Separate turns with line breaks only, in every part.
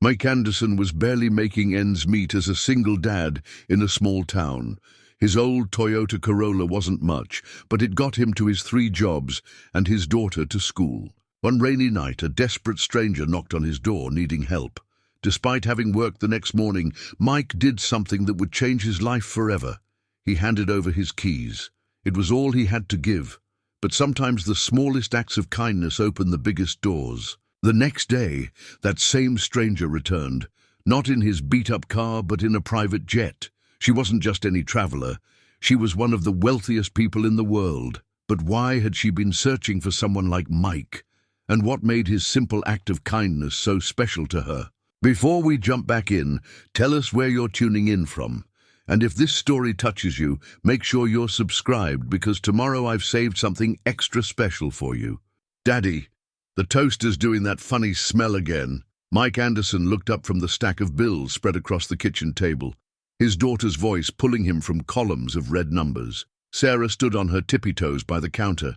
Mike Anderson was barely making ends meet as a single dad in a small town. His old Toyota Corolla wasn't much, but it got him to his 3 jobs and his daughter to school. One rainy night, a desperate stranger knocked on his door, needing help. Despite having work the next morning, Mike did something that would change his life forever. He handed over his keys. It was all he had to give, but sometimes the smallest acts of kindness open the biggest doors. The next day, that same stranger returned, not in his beat-up car, but in a private jet. She wasn't just any traveler. She was one of the wealthiest people in the world. But why had she been searching for someone like Mike? And what made his simple act of kindness so special to her? Before we jump back in, tell us where you're tuning in from. And if this story touches you, make sure you're subscribed, because tomorrow I've saved something extra special for you. Daddy, the toaster's doing that funny smell again. Mike Anderson looked up from the stack of bills spread across the kitchen table, his daughter's voice pulling him from columns of red numbers. Sarah stood on her tippy toes by the counter,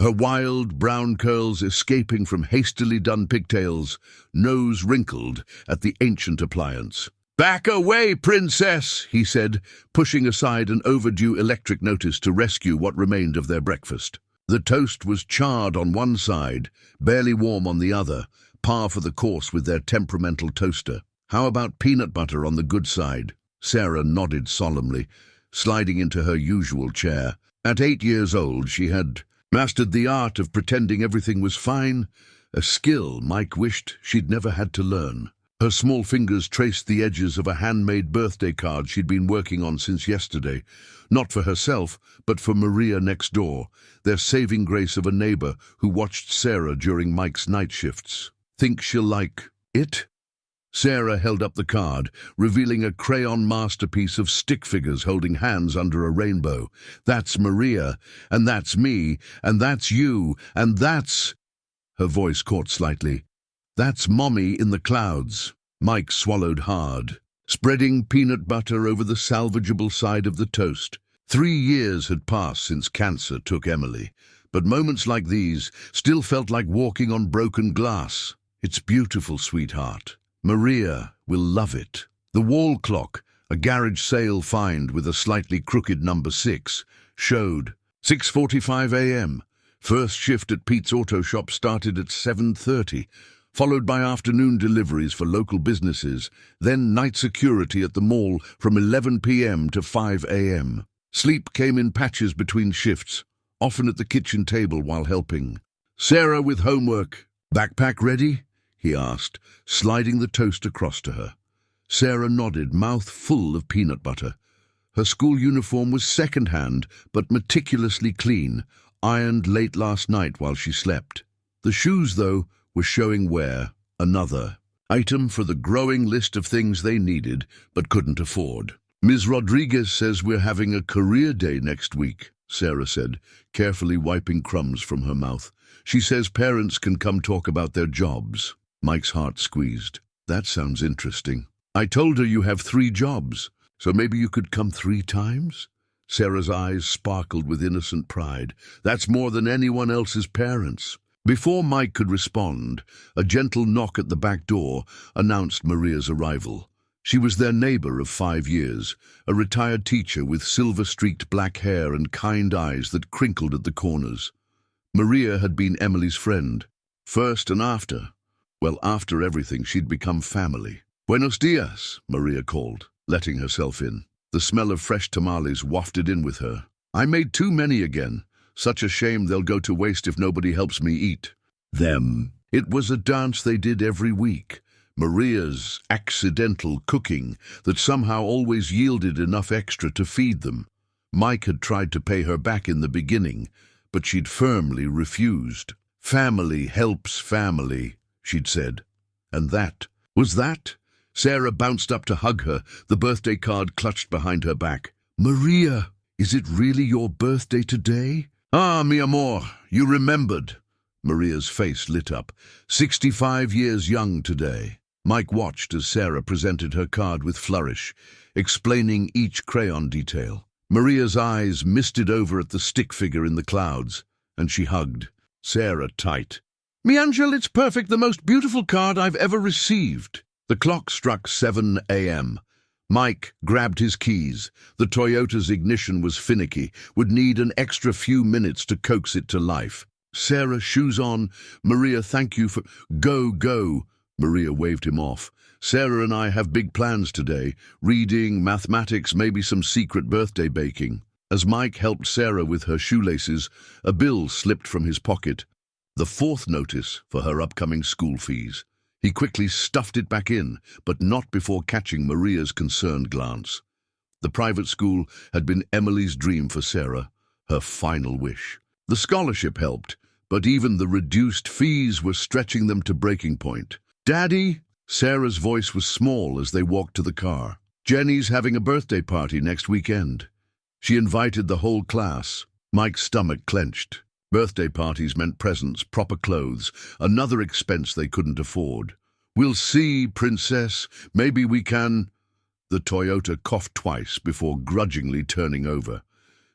her wild brown curls escaping from hastily done pigtails, nose wrinkled at the ancient appliance. "Back away, princess," he said, pushing aside an overdue electric notice to rescue what remained of their breakfast. The toast was charred on one side, barely warm on the other, par for the course with their temperamental toaster. "How about peanut butter on the good side?" Sarah nodded solemnly, sliding into her usual chair. At 8 years old, she had mastered the art of pretending everything was fine, a skill Mike wished she'd never had to learn. Her small fingers traced the edges of a handmade birthday card she'd been working on since yesterday, not for herself, but for Maria next door, their saving grace of a neighbor who watched Sarah during Mike's night shifts. "Think she'll like it?" Sarah held up the card, revealing a crayon masterpiece of stick figures holding hands under a rainbow. "That's Maria, and that's me, and that's you, and that's—" Her voice caught slightly. "That's Mommy in the clouds." Mike swallowed hard, spreading peanut butter over the salvageable side of the toast. 3 years had passed since cancer took Emily, but moments like these still felt like walking on broken glass. "It's beautiful, sweetheart. Maria will love it." The wall clock, a garage sale find with a slightly crooked number 6, showed 6:45 a.m. First shift at Pete's Auto Shop started at 7:30, followed by afternoon deliveries for local businesses, then night security at the mall from 11 p.m. to 5 a.m. Sleep came in patches between shifts, often at the kitchen table while helping. "Sarah with homework. Backpack ready?" he asked, sliding the toast across to her. Sarah nodded, mouth full of peanut butter. Her school uniform was second-hand, but meticulously clean, ironed late last night while she slept. The shoes, though, were showing wear, another item for the growing list of things they needed but couldn't afford. "Ms. Rodriguez says we're having a career day next week," Sarah said, carefully wiping crumbs from her mouth. "She says parents can come talk about their jobs." Mike's heart squeezed. "That sounds interesting." "I told her you have 3 jobs, so maybe you could come 3 times?" Sarah's eyes sparkled with innocent pride. "That's more than anyone else's parents." Before Mike could respond, a gentle knock at the back door announced Maria's arrival. She was their neighbor of 5 years, a retired teacher with silver-streaked black hair and kind eyes that crinkled at the corners. Maria had been Emily's friend, first and after. Well, after everything, she'd become family. "Buenos dias," Maria called, letting herself in. The smell of fresh tamales wafted in with her. "I made too many again. Such a shame they'll go to waste if nobody helps me eat." Them. It was a dance they did every week. Maria's accidental cooking that somehow always yielded enough extra to feed them. Mike had tried to pay her back in the beginning, but she'd firmly refused. "Family helps family," she'd said. And that was that. Sarah bounced up to hug her, the birthday card clutched behind her back. "Maria, is it really your birthday today?" "Ah, mi amor, you remembered." Maria's face lit up. 65 years young today. Mike watched as Sarah presented her card with flourish, explaining each crayon detail. Maria's eyes misted over at the stick figure in the clouds, and she hugged Sarah tight. "Mi angel, it's perfect, the most beautiful card I've ever received." The clock struck 7 a.m. Mike grabbed his keys. The Toyota's ignition was finicky, would need an extra few minutes to coax it to life. Sarah, shoes on. Maria, thank you for... Go, go. Maria waved him off. Sarah and I have big plans today. Reading, mathematics, maybe some secret birthday baking. As Mike helped Sarah with her shoelaces, a bill slipped from his pocket. The fourth notice for her upcoming school fees. He quickly stuffed it back in, but not before catching Maria's concerned glance. The private school had been Emily's dream for Sarah, her final wish. The scholarship helped, but even the reduced fees were stretching them to breaking point. "Daddy?" Sarah's voice was small as they walked to the car. "Jenny's having a birthday party next weekend. She invited the whole class." Mike's stomach clenched. Birthday parties meant presents, proper clothes, another expense they couldn't afford. "We'll see, Princess. Maybe we can..." The Toyota coughed twice before grudgingly turning over.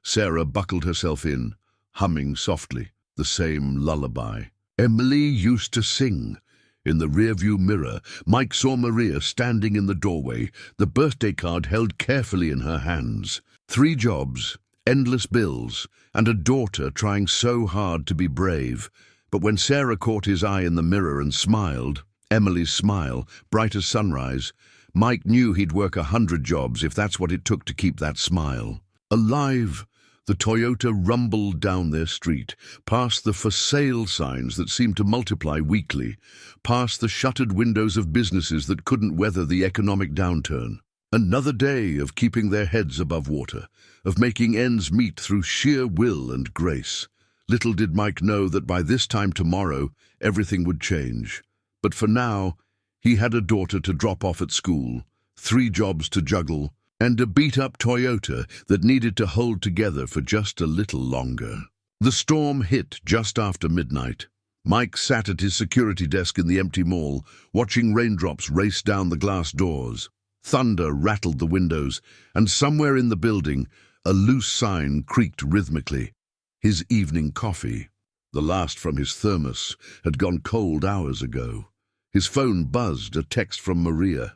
Sarah buckled herself in, humming softly, the same lullaby. Emily used to sing. In the rearview mirror, Mike saw Maria standing in the doorway, the birthday card held carefully in her hands. 3 jobs, endless bills, and a daughter trying so hard to be brave. But when Sarah caught his eye in the mirror and smiled, Emily's smile, bright as sunrise, Mike knew he'd work 100 jobs if that's what it took to keep that smile. Alive! The Toyota rumbled down their street, past the for sale signs that seemed to multiply weekly, past the shuttered windows of businesses that couldn't weather the economic downturn. Another day of keeping their heads above water, of making ends meet through sheer will and grace. Little did Mike know that by this time tomorrow, everything would change. But for now, he had a daughter to drop off at school, 3 jobs to juggle, and a beat-up Toyota that needed to hold together for just a little longer. The storm hit just after midnight. Mike sat at his security desk in the empty mall, watching raindrops race down the glass doors. Thunder rattled the windows, and somewhere in the building, a loose sign creaked rhythmically. His evening coffee, the last from his thermos, had gone cold hours ago. His phone buzzed, a text from Maria.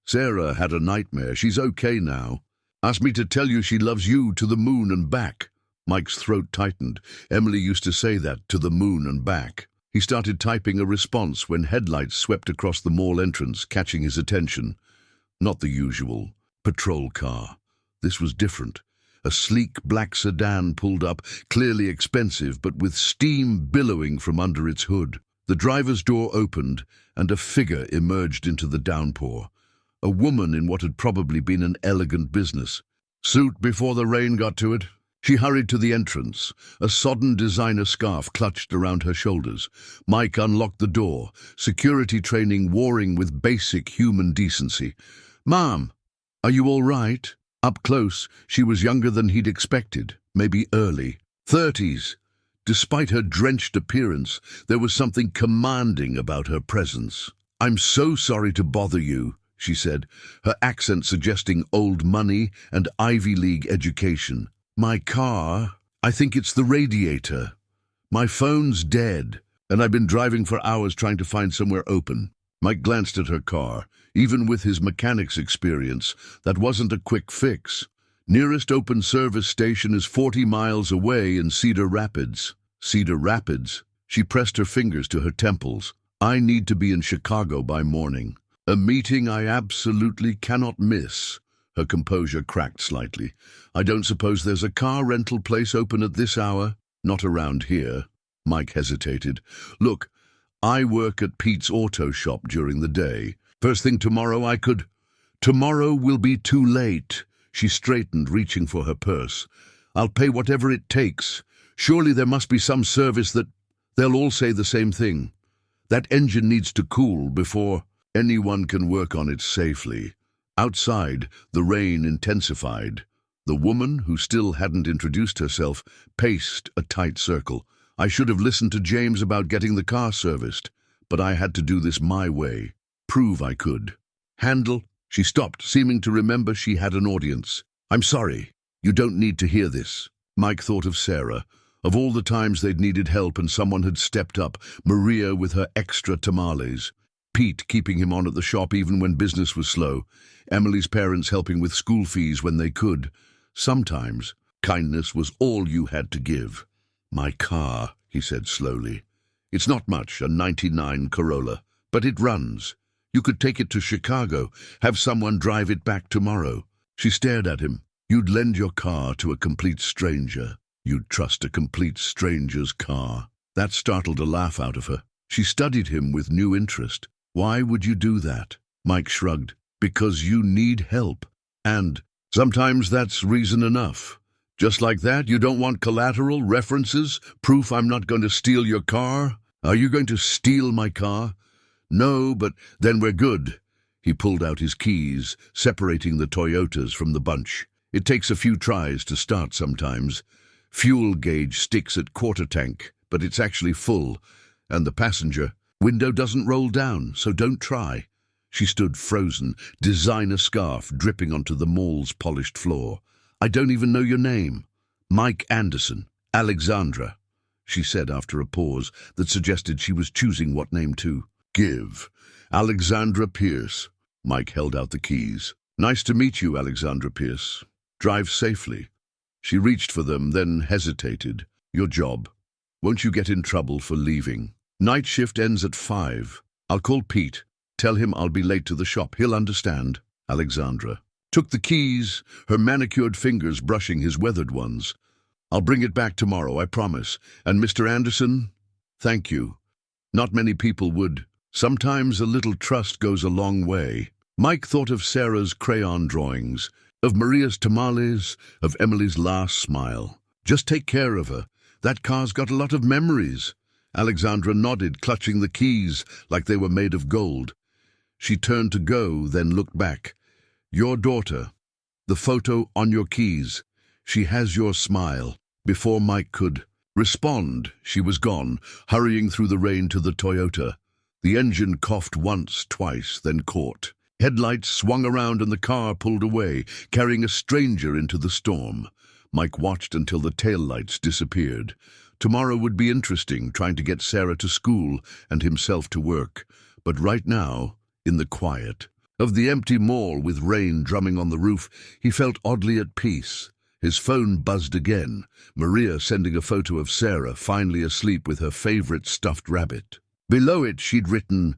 "Sarah had a nightmare. She's okay now. Asked me to tell you she loves you to the moon and back." Mike's throat tightened. Emily used to say that, to the moon and back. He started typing a response when headlights swept across the mall entrance, catching his attention. Not the usual patrol car. This was different. A sleek black sedan pulled up, clearly expensive, but with steam billowing from under its hood. The driver's door opened, and a figure emerged into the downpour. A woman in what had probably been an elegant business suit before the rain got to it. She hurried to the entrance, a sodden designer scarf clutched around her shoulders. Mike unlocked the door, security training warring with basic human decency. "Ma'am, are you all right?" Up close, she was younger than he'd expected, maybe early 30s. Despite her drenched appearance, there was something commanding about her presence. "I'm so sorry to bother you," she said, her accent suggesting old money and Ivy League education. "My car, I think it's the radiator. My phone's dead, and I've been driving for hours trying to find somewhere open." Mike glanced at her car. Even with his mechanic's experience, that wasn't a quick fix. Nearest open service station is 40 miles away in Cedar Rapids. Cedar Rapids? She pressed her fingers to her temples. "I need to be in Chicago by morning. A meeting I absolutely cannot miss." Her composure cracked slightly. "I don't suppose there's a car rental place open at this hour?" "Not around here." Mike hesitated. "Look, I work at Pete's auto shop during the day. First thing tomorrow I could..." "Tomorrow will be too late." She straightened, reaching for her purse. "I'll pay whatever it takes. Surely there must be some service that..." "They'll all say the same thing. That engine needs to cool before..." "Anyone can work on it safely." Outside, the rain intensified. The woman, who still hadn't introduced herself, paced a tight circle. "I should have listened to James about getting the car serviced, but I had to do this my way. Prove I could. Handle..." She stopped, seeming to remember she had an audience. "I'm sorry. You don't need to hear this." Mike thought of Sarah. Of all the times they'd needed help and someone had stepped up, Maria with her extra tamales. Pete keeping him on at the shop even when business was slow, Emily's parents helping with school fees when they could. Sometimes, kindness was all you had to give. "My car," he said slowly. "It's not much, a '99 Corolla, but it runs. You could take it to Chicago, have someone drive it back tomorrow." She stared at him. "You'd lend your car to a complete stranger. You'd trust a complete stranger's car." That startled a laugh out of her. She studied him with new interest. "Why would you do that?" Mike shrugged. "Because you need help. And sometimes that's reason enough. Just like that, you don't want collateral, references, proof I'm not going to steal your car? Are you going to steal my car?" "No, but then we're good." He pulled out his keys, separating the Toyotas from the bunch. "It takes a few tries to start sometimes. Fuel gauge sticks at quarter tank, but it's actually full. And the passenger window doesn't roll down, so don't try." She stood frozen, designer scarf dripping onto the mall's polished floor. "I don't even know your name." "Mike Anderson. Alexandra," she said after a pause that suggested she was choosing what name to give. "Alexandra Pierce." Mike held out the keys. "Nice to meet you, Alexandra Pierce. Drive safely." She reached for them, then hesitated. "Your job. Won't you get in trouble for leaving?" "Night shift ends at 5. I'll call Pete. Tell him I'll be late to the shop. He'll understand." Alexandra took the keys, her manicured fingers brushing his weathered ones. "I'll bring it back tomorrow, I promise. And Mr. Anderson, thank you. Not many people would. Sometimes a little trust goes a long way." Mike thought of Sarah's crayon drawings, of Maria's tamales, of Emily's last smile. "Just take care of her. That car's got a lot of memories." Alexandra nodded, clutching the keys like they were made of gold. She turned to go, then looked back. "Your daughter. The photo on your keys. She has your smile." Before Mike could respond, she was gone, hurrying through the rain to the Toyota. The engine coughed once, twice, then caught. Headlights swung around and the car pulled away, carrying a stranger into the storm. Mike watched until the taillights disappeared. Tomorrow would be interesting, trying to get Sarah to school and himself to work. But right now, in the quiet of the empty mall with rain drumming on the roof, he felt oddly at peace. His phone buzzed again, Maria sending a photo of Sarah, finally asleep with her favorite stuffed rabbit. Below it, she'd written,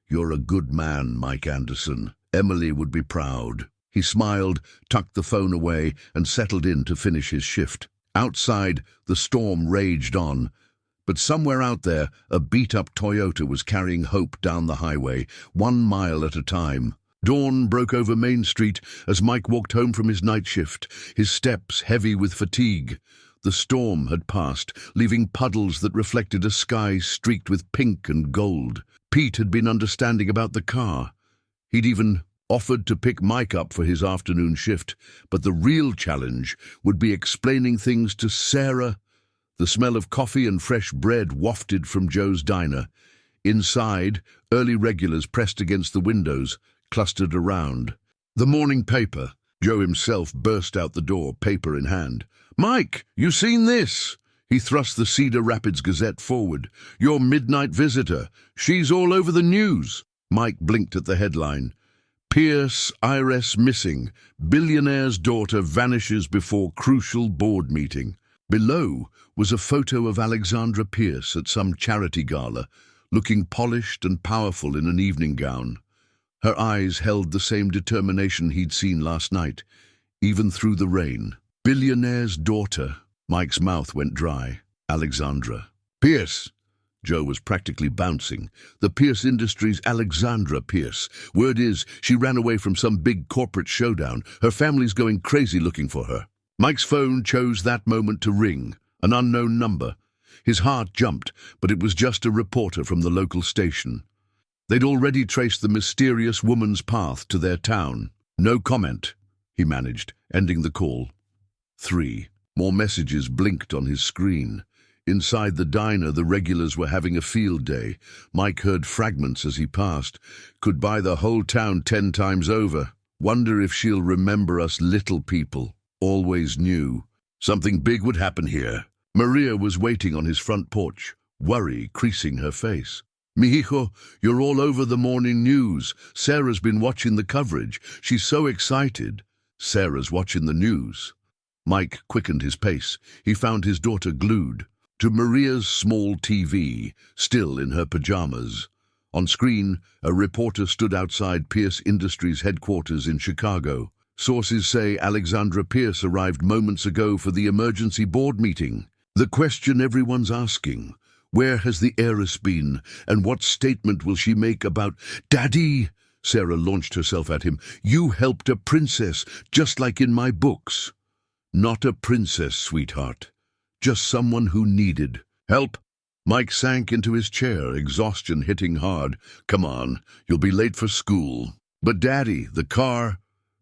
"You're a good man, Mike Anderson. Emily would be proud." He smiled, tucked the phone away, and settled in to finish his shift. Outside, the storm raged on. But somewhere out there, a beat-up Toyota was carrying hope down the highway, 1 mile at a time. Dawn broke over Main Street as Mike walked home from his night shift, his steps heavy with fatigue. The storm had passed, leaving puddles that reflected a sky streaked with pink and gold. Pete had been understanding about the car. He'd even offered to pick Mike up for his afternoon shift, but the real challenge would be explaining things to Sarah. The smell of coffee and fresh bread wafted from Joe's diner. Inside, early regulars pressed against the windows, clustered around. The morning paper. Joe himself burst out the door, paper in hand. "Mike, you seen this?" He thrust the Cedar Rapids Gazette forward. "Your midnight visitor. She's all over the news." Mike blinked at the headline. "Pierce, IRS missing. Billionaire's daughter vanishes before crucial board meeting." Below was a photo of Alexandra Pierce at some charity gala, looking polished and powerful in an evening gown. Her eyes held the same determination he'd seen last night, even through the rain. Billionaire's daughter. Mike's mouth went dry. Alexandra. "Pierce." Joe was practically bouncing. "The Pierce Industries' Alexandra Pierce. Word is, she ran away from some big corporate showdown. Her family's going crazy looking for her." Mike's phone chose that moment to ring, an unknown number. His heart jumped, but it was just a reporter from the local station. They'd already traced the mysterious woman's path to their town. "No comment," he managed, ending the call. 3. More messages blinked on his screen. Inside the diner, the regulars were having a field day. Mike heard fragments as he passed. "Could buy the whole town 10 times over. Wonder if she'll remember us little people. Always knew. Something big would happen here." Maria was waiting on his front porch, worry creasing her face. Mijo, you're all over the morning news. Sarah's been watching the coverage. She's so excited. Sarah's watching the news. Mike quickened his pace. He found his daughter glued to Maria's small TV, still in her pajamas. On screen, a reporter stood outside Pierce Industries headquarters in Chicago. Sources say Alexandra Pierce arrived moments ago for the emergency board meeting. The question everyone's asking, where has the heiress been, and what statement will she make about Daddy? Sarah launched herself at him. You helped a princess, just like in my books. Not a princess, sweetheart. Just someone who needed help. Mike sank into his chair, exhaustion hitting hard. Come on, you'll be late for school. But Daddy, the car.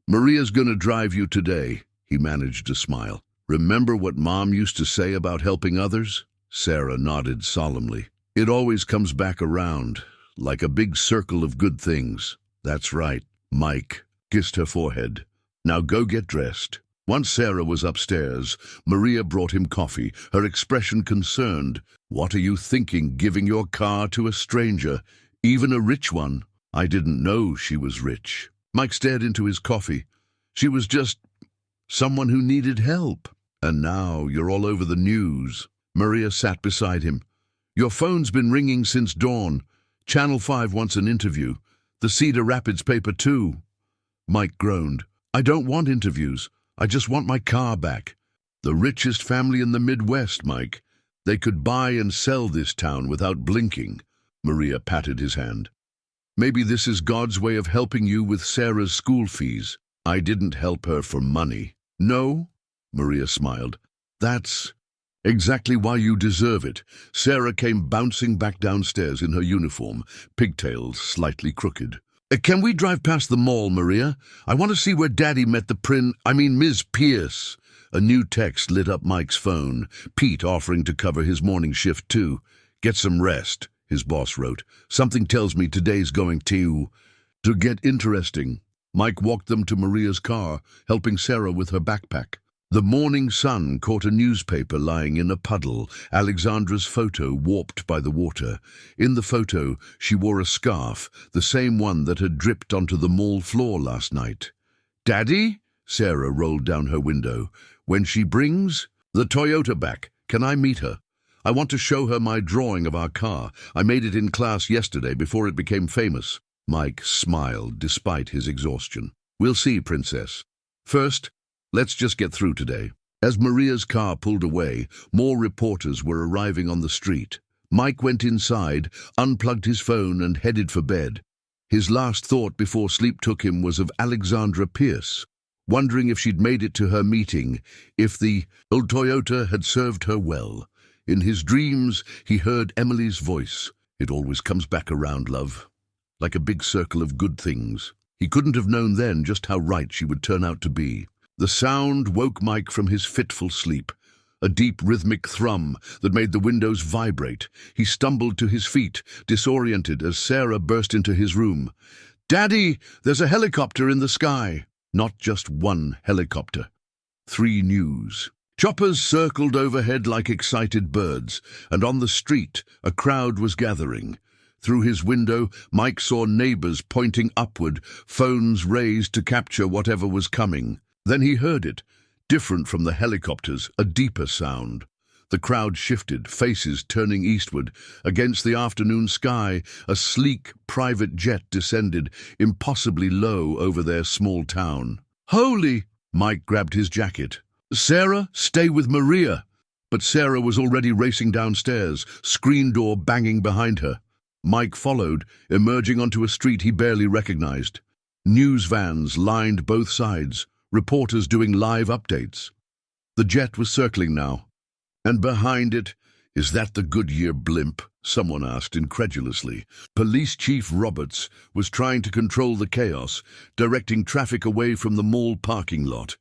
Maria's gonna drive you today. He managed to smile. Remember what Mom used to say about helping others? Sarah nodded solemnly. It always comes back around, like a big circle of good things. That's right. Mike kissed her forehead. Now go get dressed. Once Sarah was upstairs, Maria brought him coffee, her expression concerned. What are you thinking, giving your car to a stranger, even a rich one? I didn't know she was rich. Mike stared into his coffee. She was just someone who needed help. And now you're all over the news. Maria sat beside him. Your phone's been ringing since dawn. Channel 5 wants an interview. The Cedar Rapids paper too. Mike groaned. I don't want interviews. I just want my car back. The richest family in the Midwest, Mike. They could buy and sell this town without blinking. Maria patted his hand. Maybe this is God's way of helping you with Sarah's school fees. I didn't help her for money. No? Maria smiled. That's exactly why you deserve it. Sarah came bouncing back downstairs in her uniform, pigtails slightly crooked. Can we drive past the mall, Maria? I want to see where Daddy met Ms. Pierce. A new text lit up Mike's phone, Pete offering to cover his morning shift too. Get some rest, his boss wrote. Something tells me today's going to get interesting. Mike walked them to Maria's car, helping Sarah with her backpack. The morning sun caught a newspaper lying in a puddle, Alexandra's photo warped by the water. In the photo, she wore a scarf, the same one that had dripped onto the mall floor last night. Daddy? Sarah rolled down her window. When she brings the Toyota back, can I meet her? I want to show her my drawing of our car. I made it in class yesterday before it became famous. Mike smiled despite his exhaustion. We'll see, Princess. First, let's just get through today. As Maria's car pulled away, more reporters were arriving on the street. Mike went inside, unplugged his phone and headed for bed. His last thought before sleep took him was of Alexandra Pierce, wondering if she'd made it to her meeting, if the old Toyota had served her well. In his dreams, he heard Emily's voice. It always comes back around, love, like a big circle of good things. He couldn't have known then just how right she would turn out to be. The sound woke Mike from his fitful sleep, a deep rhythmic thrum that made the windows vibrate. He stumbled to his feet, disoriented as Sarah burst into his room. Daddy, there's a helicopter in the sky. Not just one helicopter. 3 news. Choppers circled overhead like excited birds, and on the street a crowd was gathering. Through his window, Mike saw neighbors pointing upward, phones raised to capture whatever was coming. Then he heard it, different from the helicopters, a deeper sound. The crowd shifted, faces turning eastward. Against the afternoon sky, a sleek private jet descended, impossibly low over their small town. Holy! Mike grabbed his jacket. Sarah, stay with Maria. But Sarah was already racing downstairs, screen door banging behind her. Mike followed, emerging onto a street he barely recognized. News vans lined both sides, reporters doing live updates. The jet was circling now. And behind it, is that the Goodyear blimp? Someone asked incredulously. Police Chief Roberts was trying to control the chaos, directing traffic away from the mall parking lot,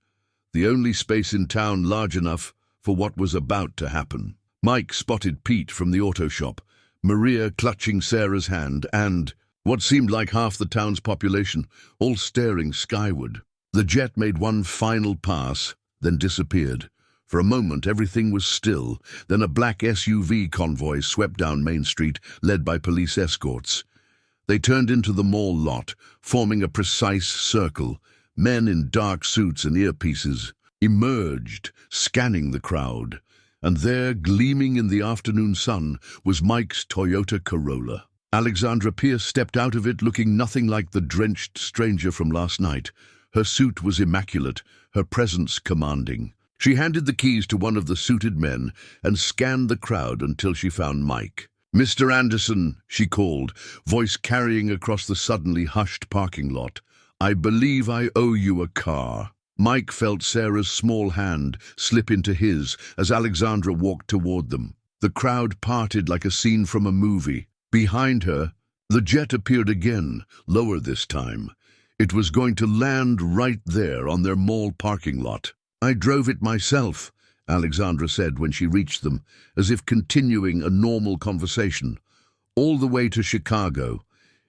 the only space in town large enough for what was about to happen. Mike spotted Pete from the auto shop, Maria clutching Sarah's hand, and what seemed like half the town's population, all staring skyward. The jet made one final pass, then disappeared. For a moment, everything was still. Then a black SUV convoy swept down Main Street, led by police escorts. They turned into the mall lot, forming a precise circle. Men in dark suits and earpieces emerged, scanning the crowd. And there, gleaming in the afternoon sun, was Mike's Toyota Corolla. Alexandra Pierce stepped out of it looking nothing like the drenched stranger from last night. Her suit was immaculate, her presence commanding. She handed the keys to one of the suited men and scanned the crowd until she found Mike. "Mr. Anderson," she called, voice carrying across the suddenly hushed parking lot. "I believe I owe you a car." Mike felt Sarah's small hand slip into his as Alexandra walked toward them. The crowd parted like a scene from a movie. Behind her, the jet appeared again, lower this time. It was going to land right there on their mall parking lot. "I drove it myself," Alexandra said when she reached them, as if continuing a normal conversation. "All the way to Chicago.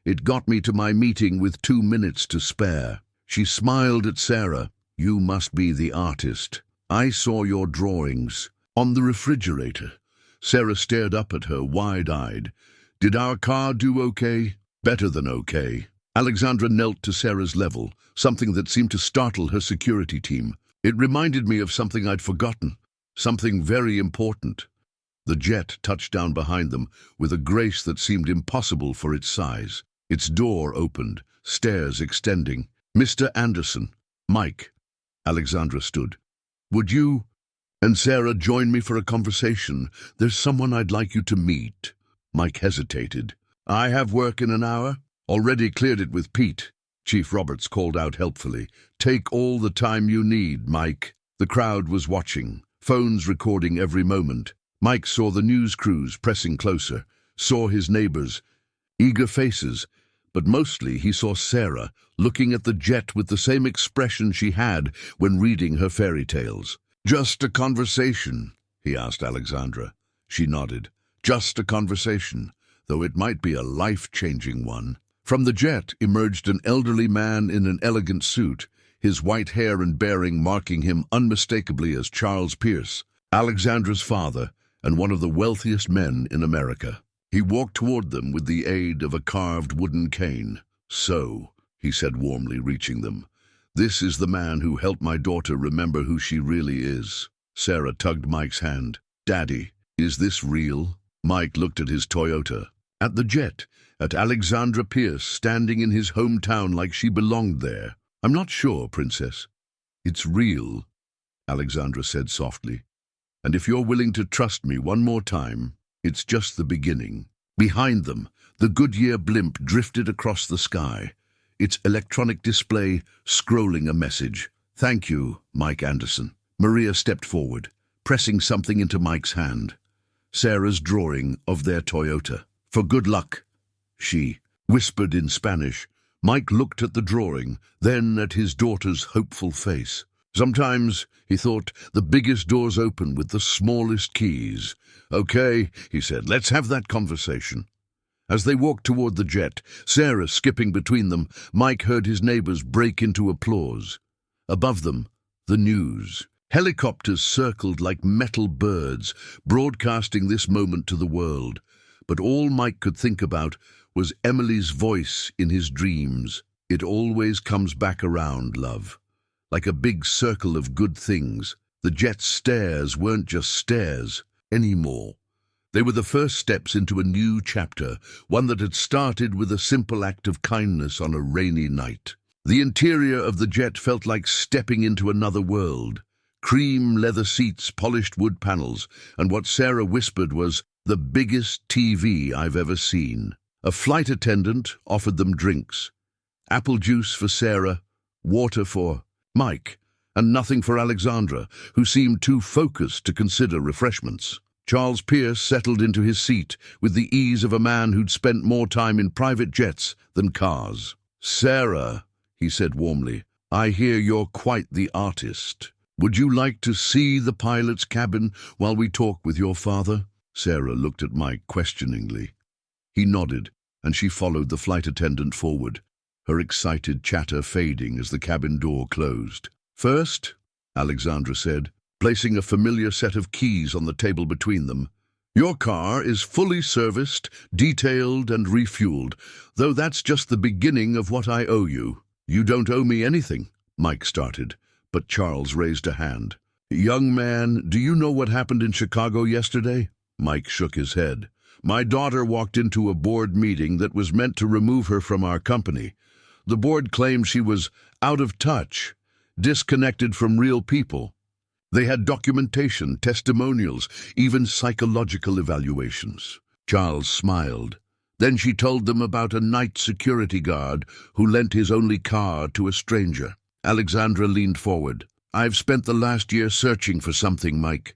It got me to my meeting with 2 minutes to spare." She smiled at Sarah. "You must be the artist. I saw your drawings on the refrigerator." Sarah stared up at her, wide-eyed. "Did our car do okay?" "Better than okay." Alexandra knelt to Sarah's level, something that seemed to startle her security team. "It reminded me of something I'd forgotten, something very important." The jet touched down behind them with a grace that seemed impossible for its size. Its door opened, stairs extending. "Mr. Anderson." "Mike." Alexandra stood. "Would you and Sarah join me for a conversation? There's someone I'd like you to meet." Mike hesitated. "I have work in an hour." "Already cleared it with Pete," Chief Roberts called out helpfully. "Take all the time you need, Mike." The crowd was watching, phones recording every moment. Mike saw the news crews pressing closer, saw his neighbors, eager faces, but mostly he saw Sarah looking at the jet with the same expression she had when reading her fairy tales. "Just a conversation?" he asked Alexandra. She nodded. "Just a conversation, though it might be a life-changing one." From the jet emerged an elderly man in an elegant suit, his white hair and bearing marking him unmistakably as Charles Pierce, Alexandra's father and one of the wealthiest men in America. He walked toward them with the aid of a carved wooden cane. "So," he said warmly, reaching them, "this is the man who helped my daughter remember who she really is." Sarah tugged Mike's hand. "Daddy, is this real?" Mike looked at his Toyota, at the jet, at Alexandra Pierce standing in his hometown like she belonged there. "I'm not sure, Princess." "It's real," Alexandra said softly. "And if you're willing to trust me one more time, it's just the beginning." Behind them, the Goodyear blimp drifted across the sky, its electronic display scrolling a message. "Thank you, Mike Anderson." Maria stepped forward, pressing something into Mike's hand. Sarah's drawing of their Toyota. "For good luck," she whispered in Spanish. Mike looked at the drawing, then at his daughter's hopeful face. Sometimes, he thought, the biggest doors open with the smallest keys. "Okay," he said, "let's have that conversation." As they walked toward the jet, Sarah skipping between them, Mike heard his neighbors break into applause. Above them, the news. Helicopters circled like metal birds, broadcasting this moment to the world. But all Mike could think about was Emily's voice in his dreams. "It always comes back around, love. Like a big circle of good things." The jet's stairs weren't just stairs anymore. They were the first steps into a new chapter, one that had started with a simple act of kindness on a rainy night. The interior of the jet felt like stepping into another world. Cream leather seats, polished wood panels, and what Sarah whispered was, "the biggest TV I've ever seen." A flight attendant offered them drinks. Apple juice for Sarah, water for Mike, and nothing for Alexandra, who seemed too focused to consider refreshments. Charles Pierce settled into his seat with the ease of a man who'd spent more time in private jets than cars. "Sarah," he said warmly, "I hear you're quite the artist. Would you like to see the pilot's cabin while we talk with your father?" Sarah looked at Mike questioningly. He nodded, and she followed the flight attendant forward, her excited chatter fading as the cabin door closed. "First," Alexandra said, placing a familiar set of keys on the table between them. "Your car is fully serviced, detailed, and refueled, though that's just the beginning of what I owe you." "You don't owe me anything," Mike started, but Charles raised a hand. "Young man, do you know what happened in Chicago yesterday?" Mike shook his head. "My daughter walked into a board meeting that was meant to remove her from our company. The board claimed she was out of touch, disconnected from real people. They had documentation, testimonials, even psychological evaluations." Charles smiled. "Then she told them about a night security guard who lent his only car to a stranger." Alexandra leaned forward. "I've spent the last year searching for something, Mike.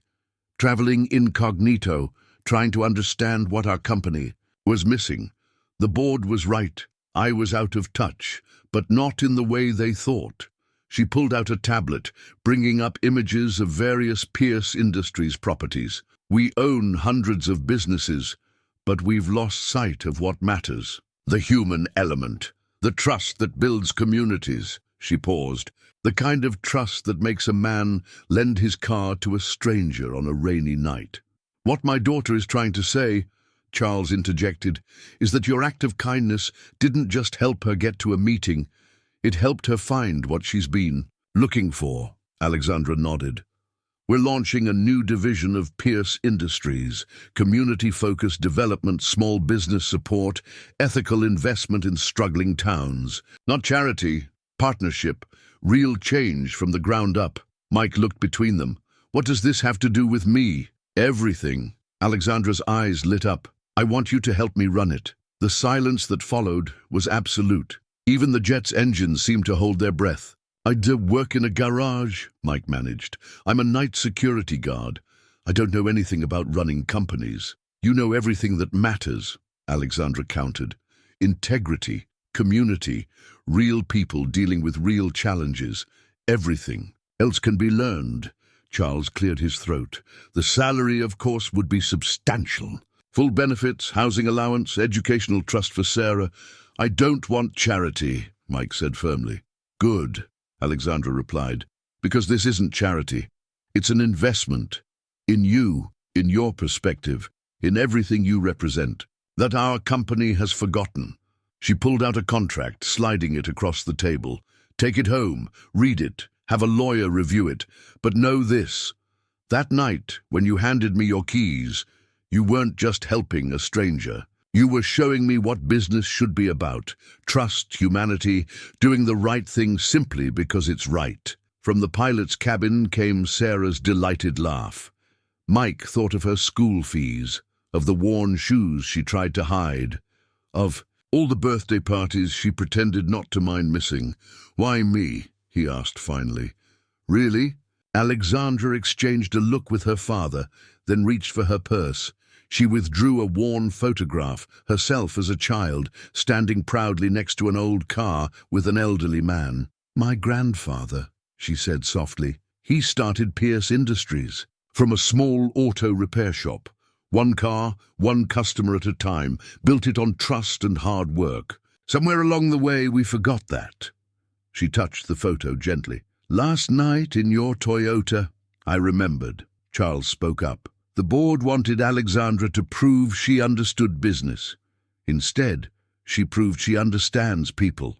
Traveling incognito, trying to understand what our company was missing. The board was right. I was out of touch, but not in the way they thought." She pulled out a tablet, bringing up images of various Pierce Industries properties. "We own hundreds of businesses, but we've lost sight of what matters. The human element, the trust that builds communities." She paused. "The kind of trust that makes a man lend his car to a stranger on a rainy night." "What my daughter is trying to say," Charles interjected, "is that your act of kindness didn't just help her get to a meeting. It helped her find what she's been looking for." Alexandra nodded. "We're launching a new division of Pierce Industries, community-focused development, small business support, ethical investment in struggling towns. Not charity, partnership, real change from the ground up." Mike looked between them. "What does this have to do with me?" "Everything." Alexandra's eyes lit up. "I want you to help me run it." The silence that followed was absolute. Even the jet's engines seemed to hold their breath. "I do work in a garage," Mike managed. "I'm a night security guard. I don't know anything about running companies." "You know everything that matters," Alexandra countered. "Integrity, community, real people dealing with real challenges. Everything else can be learned." Charles cleared his throat. "The salary, of course, would be substantial. Full benefits, housing allowance, educational trust for Sarah. I don't want charity," Mike said firmly. "Good," Alexandra replied, "because this isn't charity. It's an investment. In you, in your perspective, in everything you represent, that our company has forgotten." She pulled out a contract, sliding it across the table. "Take it home, read it, have a lawyer review it. But know this, that night when you handed me your keys, you weren't just helping a stranger. You were showing me what business should be about. Trust, humanity, doing the right thing simply because it's right." From the pilot's cabin came Sarah's delighted laugh. Mike thought of her school fees, of the worn shoes she tried to hide, of all the birthday parties she pretended not to mind missing. "Why me?" he asked finally. "Really?" Alexandra exchanged a look with her father, then reached for her purse. She withdrew a worn photograph, herself as a child, standing proudly next to an old car with an elderly man. "My grandfather," she said softly. "He started Pierce Industries from a small auto repair shop. One car, one customer at a time, built it on trust and hard work. Somewhere along the way we forgot that." She touched the photo gently. "Last night in your Toyota, I remembered." Charles spoke up. "The board wanted Alexandra to prove she understood business. Instead, she proved she understands people.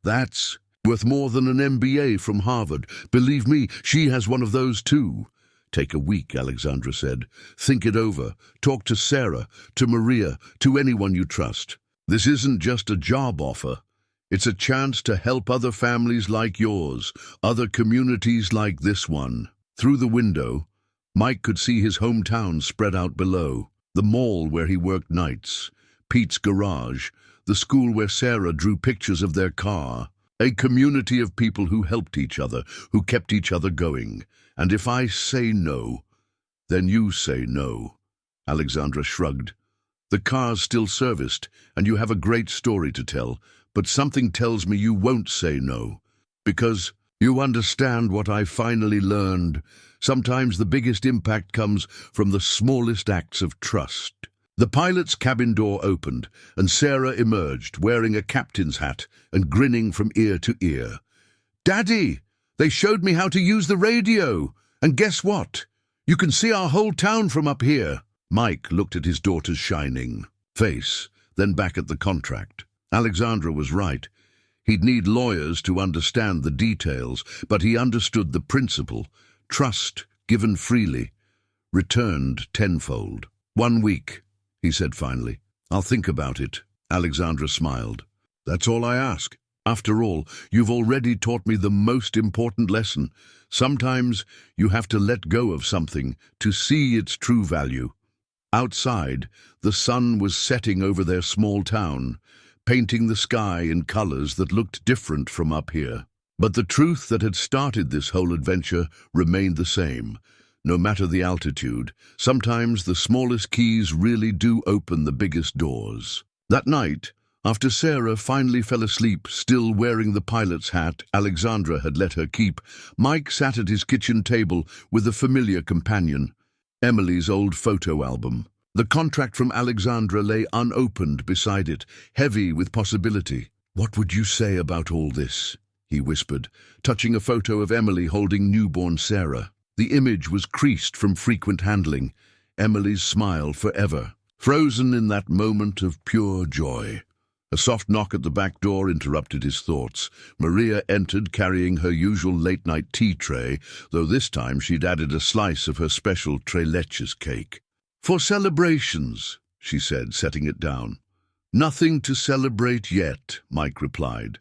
That's worth more than an MBA from Harvard. Believe me, she has one of those too." "Take a week," Alexandra said. "Think it over. Talk to Sarah, to Maria, to anyone you trust. This isn't just a job offer. It's a chance to help other families like yours, other communities like this one." Through the window, Mike could see his hometown spread out below. The mall where he worked nights, Pete's garage, the school where Sarah drew pictures of their car. A community of people who helped each other, who kept each other going. "And if I say no, then you say no." Alexandra shrugged. "The car's still serviced, and you have a great story to tell, but something tells me you won't say no. Because you understand what I finally learned. Sometimes the biggest impact comes from the smallest acts of trust." The pilot's cabin door opened, and Sarah emerged, wearing a captain's hat and grinning from ear to ear. "Daddy, they showed me how to use the radio, And guess what? You can see our whole town from up here. Mike looked at his daughter's shining face, then back at the contract. Alexandra was right. He'd need lawyers to understand the details, but he understood the principle. Trust, given freely, returned tenfold. 1 week, he said finally. I'll think about it. Alexandra smiled. That's all I ask. After all, you've already taught me the most important lesson. Sometimes you have to let go of something to see its true value. Outside, the sun was setting over their small town, painting the sky in colors that looked different from up here. But the truth that had started this whole adventure remained the same. No matter the altitude, sometimes the smallest keys really do open the biggest doors. That night, after Sarah finally fell asleep, still wearing the pilot's hat Alexandra had let her keep, Mike sat at his kitchen table with a familiar companion, Emily's old photo album. The contract from Alexandra lay unopened beside it, heavy with possibility. "What would you say about all this?" he whispered, touching a photo of Emily holding newborn Sarah. The image was creased from frequent handling, Emily's smile forever, frozen in that moment of pure joy. A soft knock at the back door interrupted his thoughts. Maria entered carrying her usual late-night tea tray, though this time she'd added a slice of her special tres leches cake. "For celebrations," she said, setting it down. "Nothing to celebrate yet," Mike replied.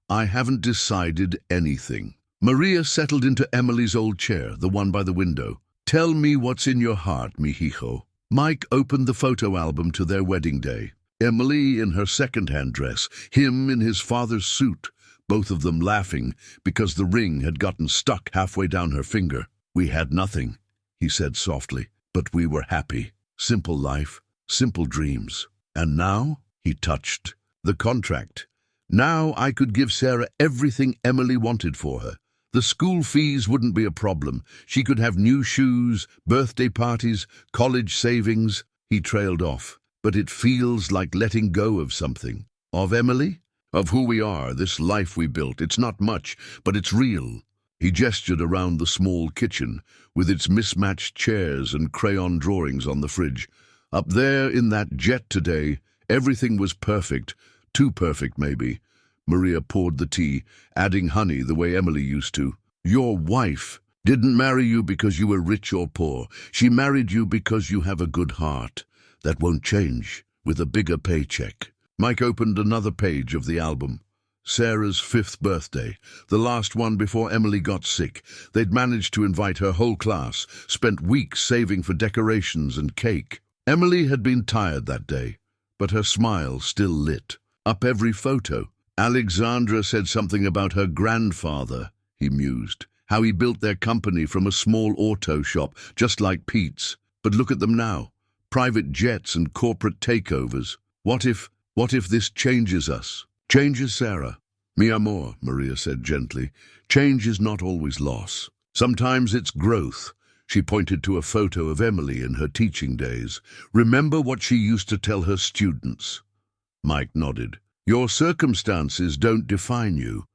"I haven't decided anything." Maria settled into Emily's old chair, the one by the window. "Tell me what's in your heart, mihijo." Mike opened the photo album to their wedding day. Emily in her second-hand dress, him in his father's suit, both of them laughing because the ring had gotten stuck halfway down her finger. "We had nothing," he said softly, "but we were happy. Simple life, simple dreams. And now," he touched the contract. "Now I could give Sarah everything Emily wanted for her. The school fees wouldn't be a problem. She could have new shoes, birthday parties, college savings." He trailed off. "But it feels like letting go of something." "Of Emily? Of who we are, this life we built. It's not much, but it's real." He gestured around the small kitchen, with its mismatched chairs and crayon drawings on the fridge. Up there in that jet today, everything was perfect. Too perfect, maybe. Maria poured the tea, adding honey the way Emily used to. "Your wife didn't marry you because you were rich or poor. She married you because you have a good heart. That won't change with a bigger paycheck." Mike opened another page of the album. Sarah's 5th birthday, the last one before Emily got sick. They'd managed to invite her whole class, spent weeks saving for decorations and cake. Emily had been tired that day, but her smile still lit up every photo. Alexandra said something about her grandfather, he mused, how he built their company from a small auto shop, just like Pete's. But look at them now. Private jets and corporate takeovers. What if this changes us? Changes Sarah? "Mi amor," Maria said gently. "Change is not always loss. Sometimes it's growth." She pointed to a photo of Emily in her teaching days. "Remember what she used to tell her students?" Mike nodded. "Your circumstances don't define you.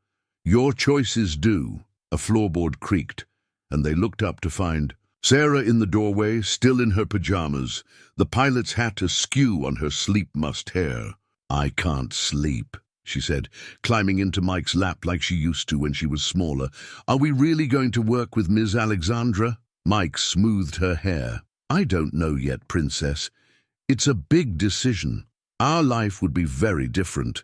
Your choices do." A floorboard creaked, and they looked up to find Sarah in the doorway, still in her pajamas, the pilot's hat askew on her sleep-mussed hair. "I can't sleep," she said, climbing into Mike's lap like she used to when she was smaller. "Are we really going to work with Ms. Alexandra?" Mike smoothed her hair. "I don't know yet, Princess. It's a big decision. Our life would be very different."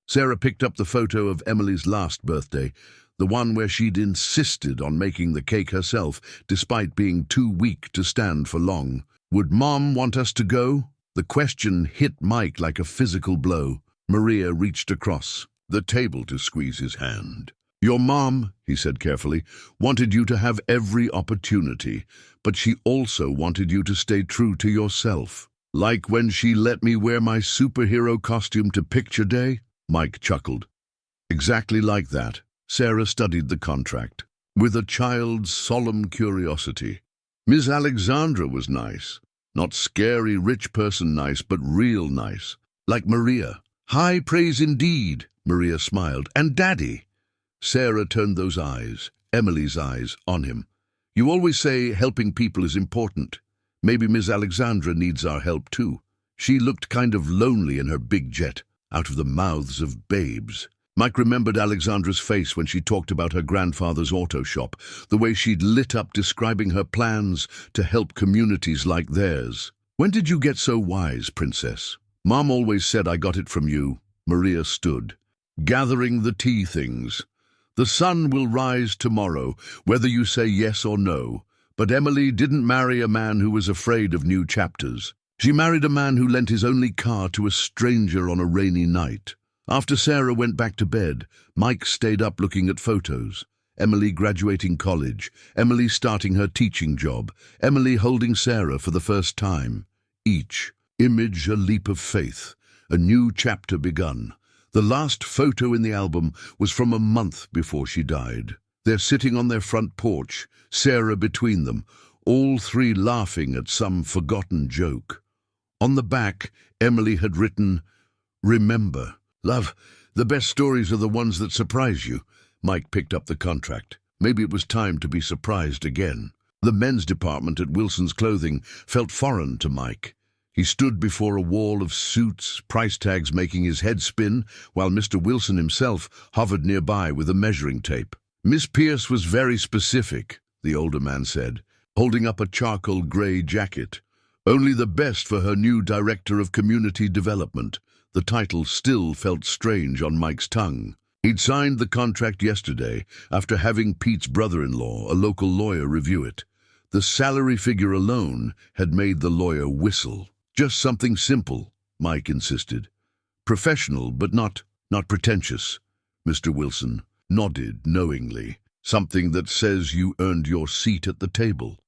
Sarah picked up the photo of Emily's last birthday, the one where she'd insisted on making the cake herself, despite being too weak to stand for long. "Would Mom want us to go?" The question hit Mike like a physical blow. Maria reached across the table to squeeze his hand. "Your mom," he said carefully, "wanted you to have every opportunity, but she also wanted you to stay true to yourself. Like when she let me wear my superhero costume to picture day?" Mike chuckled. "Exactly like that." Sarah studied the contract with a child's solemn curiosity. Ms. Alexandra was nice. Not scary rich person nice, but real nice. Like Maria. "High praise indeed," Maria smiled. "And Daddy?" Sarah turned those eyes, Emily's eyes, on him. You always say helping people is important. Maybe Miss Alexandra needs our help too. She looked kind of lonely in her big jet, out of the mouths of babes. Mike remembered Alexandra's face when she talked about her grandfather's auto shop, the way she'd lit up describing her plans to help communities like theirs. When did you get so wise, Princess? Mom always said I got it from you. Maria stood, gathering the tea things. The sun will rise tomorrow, whether you say yes or no. But Emily didn't marry a man who was afraid of new chapters. She married a man who lent his only car to a stranger on a rainy night. After Sarah went back to bed, Mike stayed up looking at photos. Emily graduating college, Emily starting her teaching job, Emily holding Sarah for the first time. Each image a leap of faith, a new chapter begun. The last photo in the album was from a month before she died. They're sitting on their front porch, Sarah between them, all three laughing at some forgotten joke. On the back, Emily had written, "Remember, love, the best stories are the ones that surprise you." Mike picked up the contract. Maybe it was time to be surprised again. The men's department at Wilson's Clothing felt foreign to Mike. He stood before a wall of suits, price tags making his head spin, while Mr. Wilson himself hovered nearby with a measuring tape. "Miss Pierce was very specific," the older man said, holding up a charcoal grey jacket. "Only the best for her new Director of Community Development." The title still felt strange on Mike's tongue. He'd signed the contract yesterday after having Pete's brother-in-law, a local lawyer, review it. The salary figure alone had made the lawyer whistle. "Just something simple," Mike insisted. "Professional, but not pretentious." Mr. Wilson nodded knowingly. "Something that says you earned your seat at the table."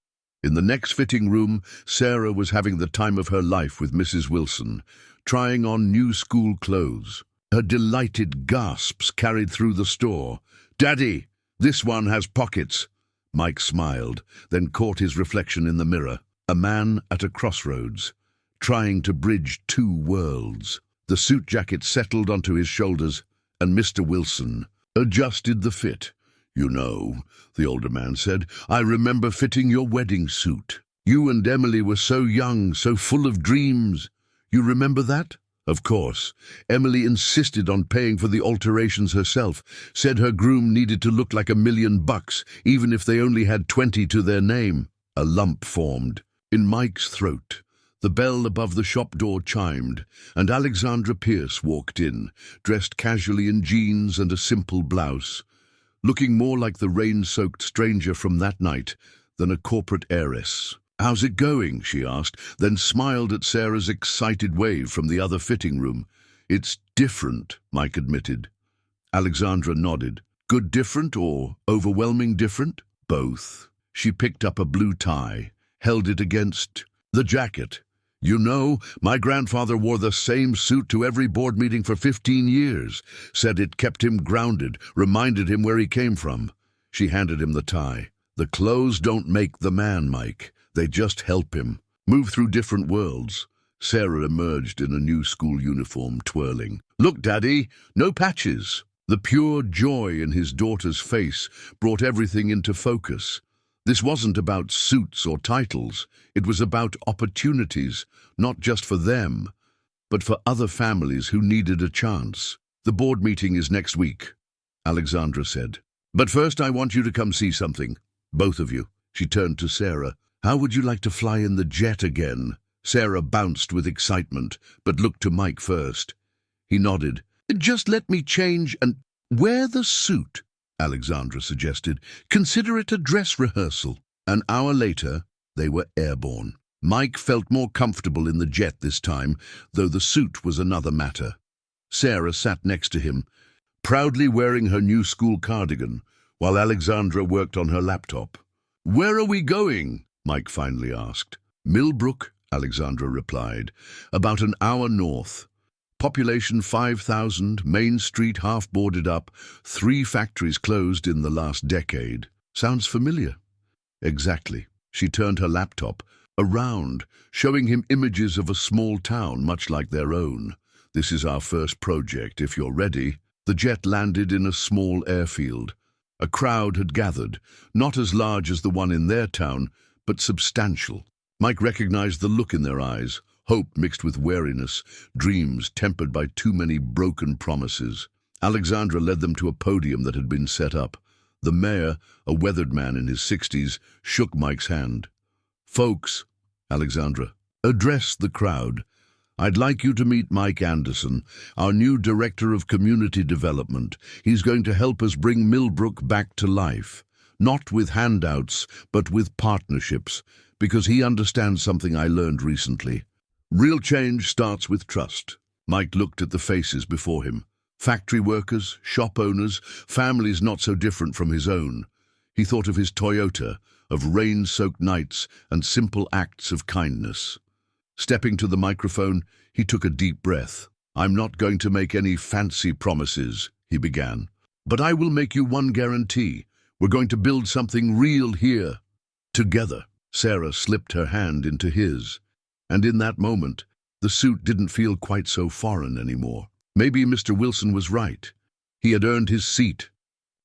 In the next fitting room, Sarah was having the time of her life with Mrs. Wilson, trying on new school clothes. Her delighted gasps carried through the store. "Daddy, this one has pockets." Mike smiled, then caught his reflection in the mirror. A man at a crossroads, trying to bridge two worlds. The suit jacket settled onto his shoulders, and Mr. Wilson adjusted the fit. "You know," the older man said, "I remember fitting your wedding suit. You and Emily were so young, so full of dreams. You remember that?" Of course. Emily insisted on paying for the alterations herself, said her groom needed to look like $1,000,000, even if they only had 20 to their name. A lump formed in Mike's throat. The bell above the shop door chimed, and Alexandra Pierce walked in, dressed casually in jeans and a simple blouse, looking more like the rain-soaked stranger from that night than a corporate heiress. "How's it going?" she asked, then smiled at Sarah's excited wave from the other fitting room. "It's different," Mike admitted. Alexandra nodded. "Good different or overwhelming different?" "Both." She picked up a blue tie, held it against the jacket. "You know, my grandfather wore the same suit to every board meeting for 15 years, said it kept him grounded, reminded him where he came from." She handed him the tie. "The clothes don't make the man, Mike. They just help him move through different worlds." Sarah emerged in a new school uniform, twirling. "Look, Daddy, no patches." The pure joy in his daughter's face brought everything into focus. This wasn't about suits or titles. It was about opportunities, not just for them, but for other families who needed a chance. "The board meeting is next week," Alexandra said. "But first I want you to come see something. Both of you." She turned to Sarah. "How would you like to fly in the jet again?" Sarah bounced with excitement, but looked to Mike first. He nodded. "Just let me change and wear the suit," Alexandra suggested. "Consider it a dress rehearsal." An hour later, they were airborne. Mike felt more comfortable in the jet this time, though the suit was another matter. Sarah sat next to him, proudly wearing her new school cardigan, while Alexandra worked on her laptop. "Where are we going?" Mike finally asked. "Millbrook," Alexandra replied. "About an hour north. Population 5,000, Main Street half boarded up, 3 factories closed in the last decade. Sounds familiar?" "Exactly." She turned her laptop around, showing him images of a small town much like their own. "This is our first project, if you're ready." The jet landed in a small airfield. A crowd had gathered, not as large as the one in their town, but substantial. Mike recognized the look in their eyes, hope mixed with wariness, dreams tempered by too many broken promises. Alexandra led them to a podium that had been set up. The mayor, a weathered man in his 60s, shook Mike's hand. "Folks," Alexandra addressed the crowd, "I'd like you to meet Mike Anderson, our new Director of Community Development. He's going to help us bring Millbrook back to life. Not with handouts, but with partnerships, because he understands something I learned recently. Real change starts with trust." Mike looked at the faces before him. Factory workers, shop owners, families not so different from his own. He thought of his Toyota, of rain-soaked nights and simple acts of kindness. Stepping to the microphone, he took a deep breath. "I'm not going to make any fancy promises," he began, "but I will make you one guarantee. We're going to build something real here, together." Sarah slipped her hand into his, and in that moment, the suit didn't feel quite so foreign anymore. Maybe Mr. Wilson was right. He had earned his seat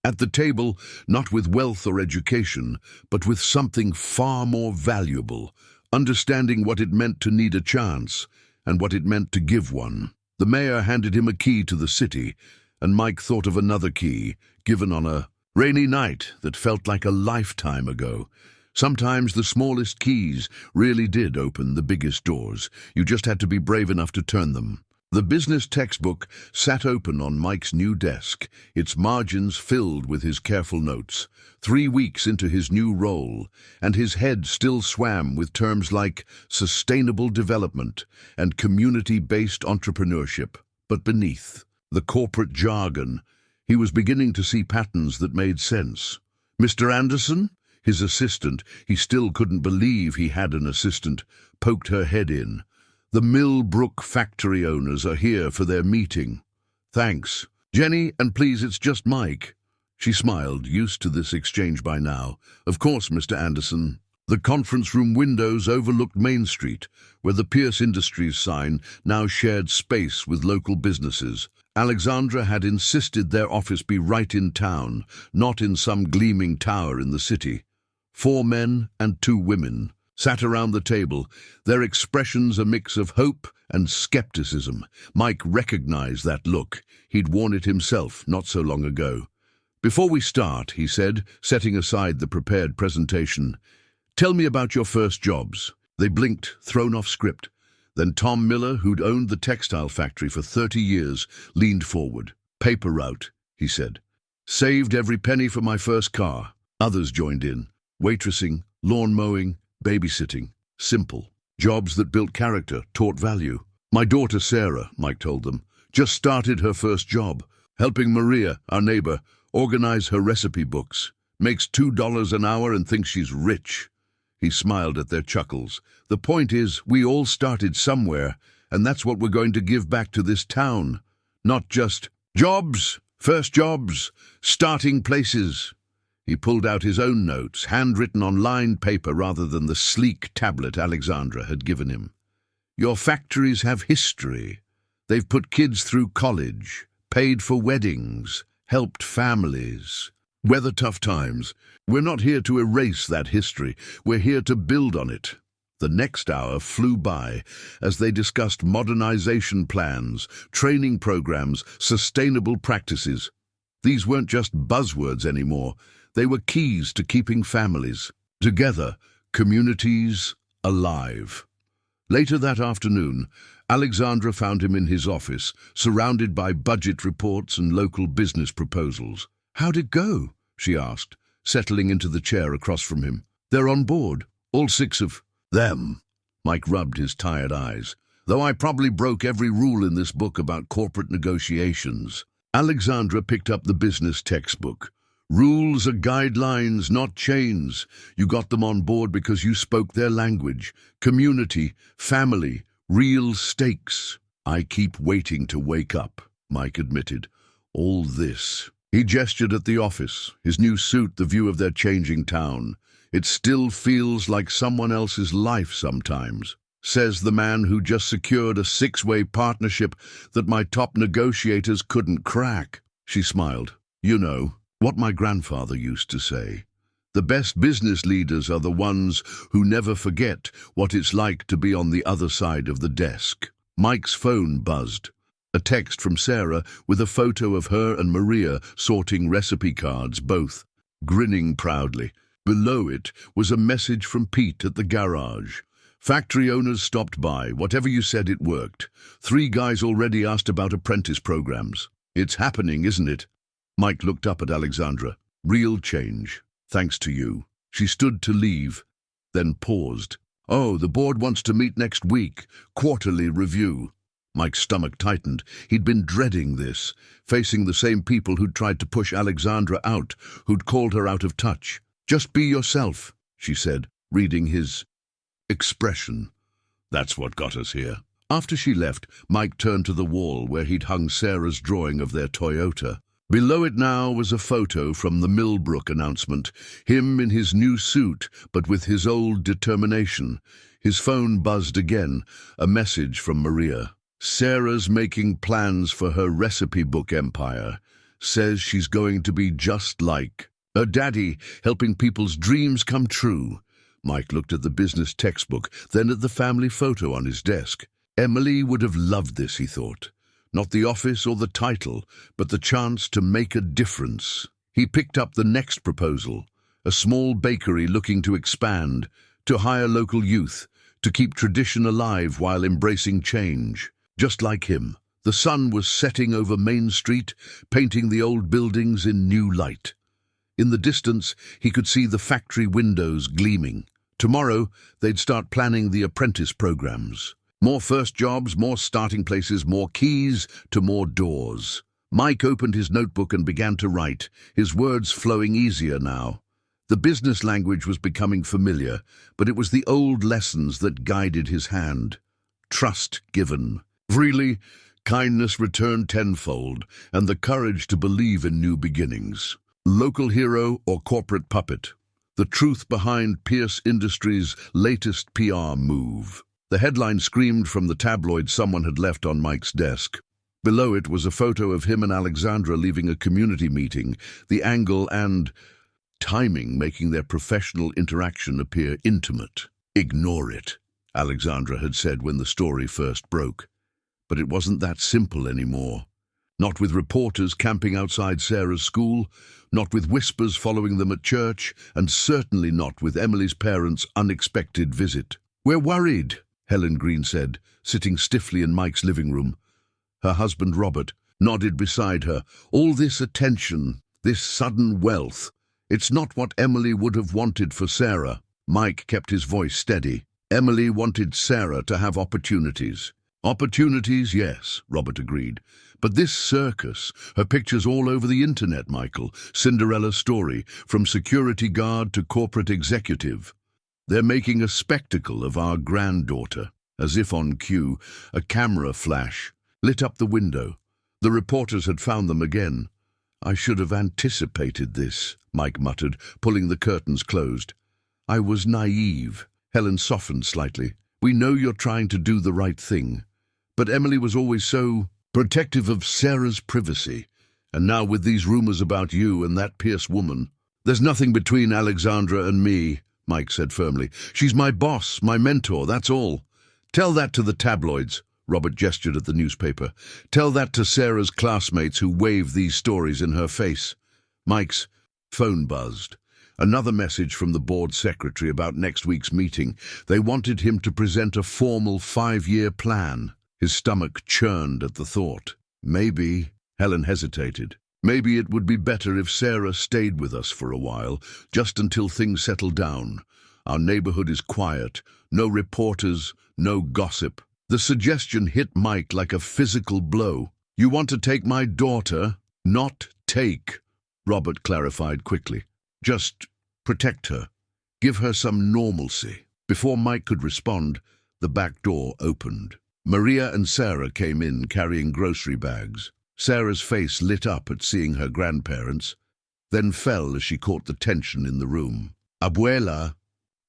at the table, not with wealth or education, but with something far more valuable, understanding what it meant to need a chance and what it meant to give one. The mayor handed him a key to the city, and Mike thought of another key, given on a rainy night that felt like a lifetime ago. Sometimes the smallest keys really did open the biggest doors. You just had to be brave enough to turn them. The business textbook sat open on Mike's new desk, its margins filled with his careful notes. 3 weeks into his new role, and his head still swam with terms like sustainable development and community-based entrepreneurship. But beneath the corporate jargon, he was beginning to see patterns that made sense. Mr. Anderson, his assistant, he still couldn't believe he had an assistant, poked her head in. "The Millbrook factory owners are here for their meeting." "Thanks, Jenny, and please, it's just Mike." She smiled, used to this exchange by now. "Of course, Mr. Anderson." The conference room windows overlooked Main Street, where the Pierce Industries sign now shared space with local businesses. Alexandra had insisted their office be right in town, not in some gleaming tower in the city. 4 men and 2 women sat around the table, their expressions a mix of hope and skepticism. Mike recognized that look. He'd worn it himself not so long ago. "Before we start," he said, setting aside the prepared presentation, "tell me about your first jobs." They blinked, thrown off script. Then Tom Miller, who'd owned the textile factory for 30 years, leaned forward. "Paper route," he said. "Saved every penny for my first car." Others joined in. Waitressing, lawn mowing, babysitting. Simple. Jobs that built character, taught value. "My daughter Sarah," Mike told them, "just started her first job, helping Maria, our neighbor, organize her recipe books. Makes $2 an hour and thinks she's rich." He smiled at their chuckles. "The point is, we all started somewhere, and that's what we're going to give back to this town. Not just jobs, first jobs, starting places." He pulled out his own notes, handwritten on lined paper rather than the sleek tablet Alexandra had given him. "Your factories have history. They've put kids through college, paid for weddings, helped families. Weather tough times. We're not here to erase that history. We're here to build on it." The next hour flew by as they discussed modernization plans, training programs, sustainable practices. These weren't just buzzwords anymore. They were keys to keeping families together, communities alive. Later that afternoon, Alexandra found him in his office, surrounded by budget reports and local business proposals. "How'd it go?" she asked, settling into the chair across from him. "They're on board, all 6 of them." Mike rubbed his tired eyes. "Though I probably broke every rule in this book about corporate negotiations." Alexandra picked up the business textbook. "Rules are guidelines, not chains. You got them on board because you spoke their language. Community, family, real stakes." "I keep waiting to wake up," Mike admitted. "All this." He gestured at the office, his new suit the view of their changing town. "It still feels like someone else's life sometimes," says the man who just secured a 6-way partnership that my top negotiators couldn't crack. She smiled. "You know." What my grandfather used to say. The best business leaders are the ones who never forget what it's like to be on the other side of the desk. Mike's phone buzzed. A text from Sarah with a photo of her and Maria sorting recipe cards, both grinning proudly. Below it was a message from Pete at the garage. Factory owners stopped by. Whatever you said, it worked. 3 guys already asked about apprentice programs. It's happening, isn't it? Mike looked up at Alexandra. Real change. Thanks to you. She stood to leave, then paused. Oh, the board wants to meet next week. Quarterly review. Mike's stomach tightened. He'd been dreading this, facing the same people who'd tried to push Alexandra out, who'd called her out of touch. Just be yourself, she said, reading his expression. That's what got us here. After she left, Mike turned to the wall where he'd hung Sarah's drawing of their Toyota. Below it now was a photo from the Millbrook announcement, him in his new suit, but with his old determination. His phone buzzed again, a message from Maria. Sarah's making plans for her recipe book empire. Says she's going to be just like her daddy, helping people's dreams come true. Mike looked at the business textbook, then at the family photo on his desk. Emily would have loved this, he thought. Not the office or the title, but the chance to make a difference. He picked up the next proposal, a small bakery looking to expand, to hire local youth, to keep tradition alive while embracing change. Just like him, the sun was setting over Main Street, painting the old buildings in new light. In the distance, he could see the factory windows gleaming. Tomorrow, they'd start planning the apprentice programs. More first jobs, more starting places, more keys to more doors. Mike opened his notebook and began to write, his words flowing easier now. The business language was becoming familiar, but it was the old lessons that guided his hand. Trust given. Freely, kindness returned tenfold, and the courage to believe in new beginnings. Local hero or corporate puppet. The truth behind Pierce Industries' latest PR move. The headline screamed from the tabloid someone had left on Mike's desk. Below it was a photo of him and Alexandra leaving a community meeting, the angle and timing making their professional interaction appear intimate. Ignore it, Alexandra had said when the story first broke. But it wasn't that simple anymore. Not with reporters camping outside Sarah's school, not with whispers following them at church, and certainly not with Emily's parents' unexpected visit. We're worried, Helen Green said, sitting stiffly in Mike's living room. Her husband, Robert, nodded beside her. All this attention, this sudden wealth, it's not what Emily would have wanted for Sarah. Mike kept his voice steady. Emily wanted Sarah to have opportunities. Opportunities, yes, Robert agreed. But this circus, her pictures all over the internet, Michael, Cinderella story, from security guard to corporate executive. They're making a spectacle of our granddaughter. As if on cue, a camera flash lit up the window. The reporters had found them again. I should have anticipated this, Mike muttered, pulling the curtains closed. I was naive. Helen softened slightly. We know you're trying to do the right thing. But Emily was always so protective of Sarah's privacy. And now with these rumors about you and that Pierce woman. There's nothing between Alexandra and me, Mike said firmly. She's my boss, my mentor, that's all. Tell that to the tabloids, Robert gestured at the newspaper. Tell that to Sarah's classmates who wave these stories in her face. Mike's phone buzzed. Another message from the board secretary about next week's meeting. They wanted him to present a formal 5-year plan. His stomach churned at the thought. Maybe, Helen hesitated, maybe it would be better if Sarah stayed with us for a while, just until things settle down. Our neighborhood is quiet, no reporters, no gossip. The suggestion hit Mike like a physical blow. You want to take my daughter? Not take, Robert clarified quickly. Just protect her. Give her some normalcy. Before Mike could respond, the back door opened. Maria and Sarah came in carrying grocery bags. Sarah's face lit up at seeing her grandparents, then fell as she caught the tension in the room. Abuela,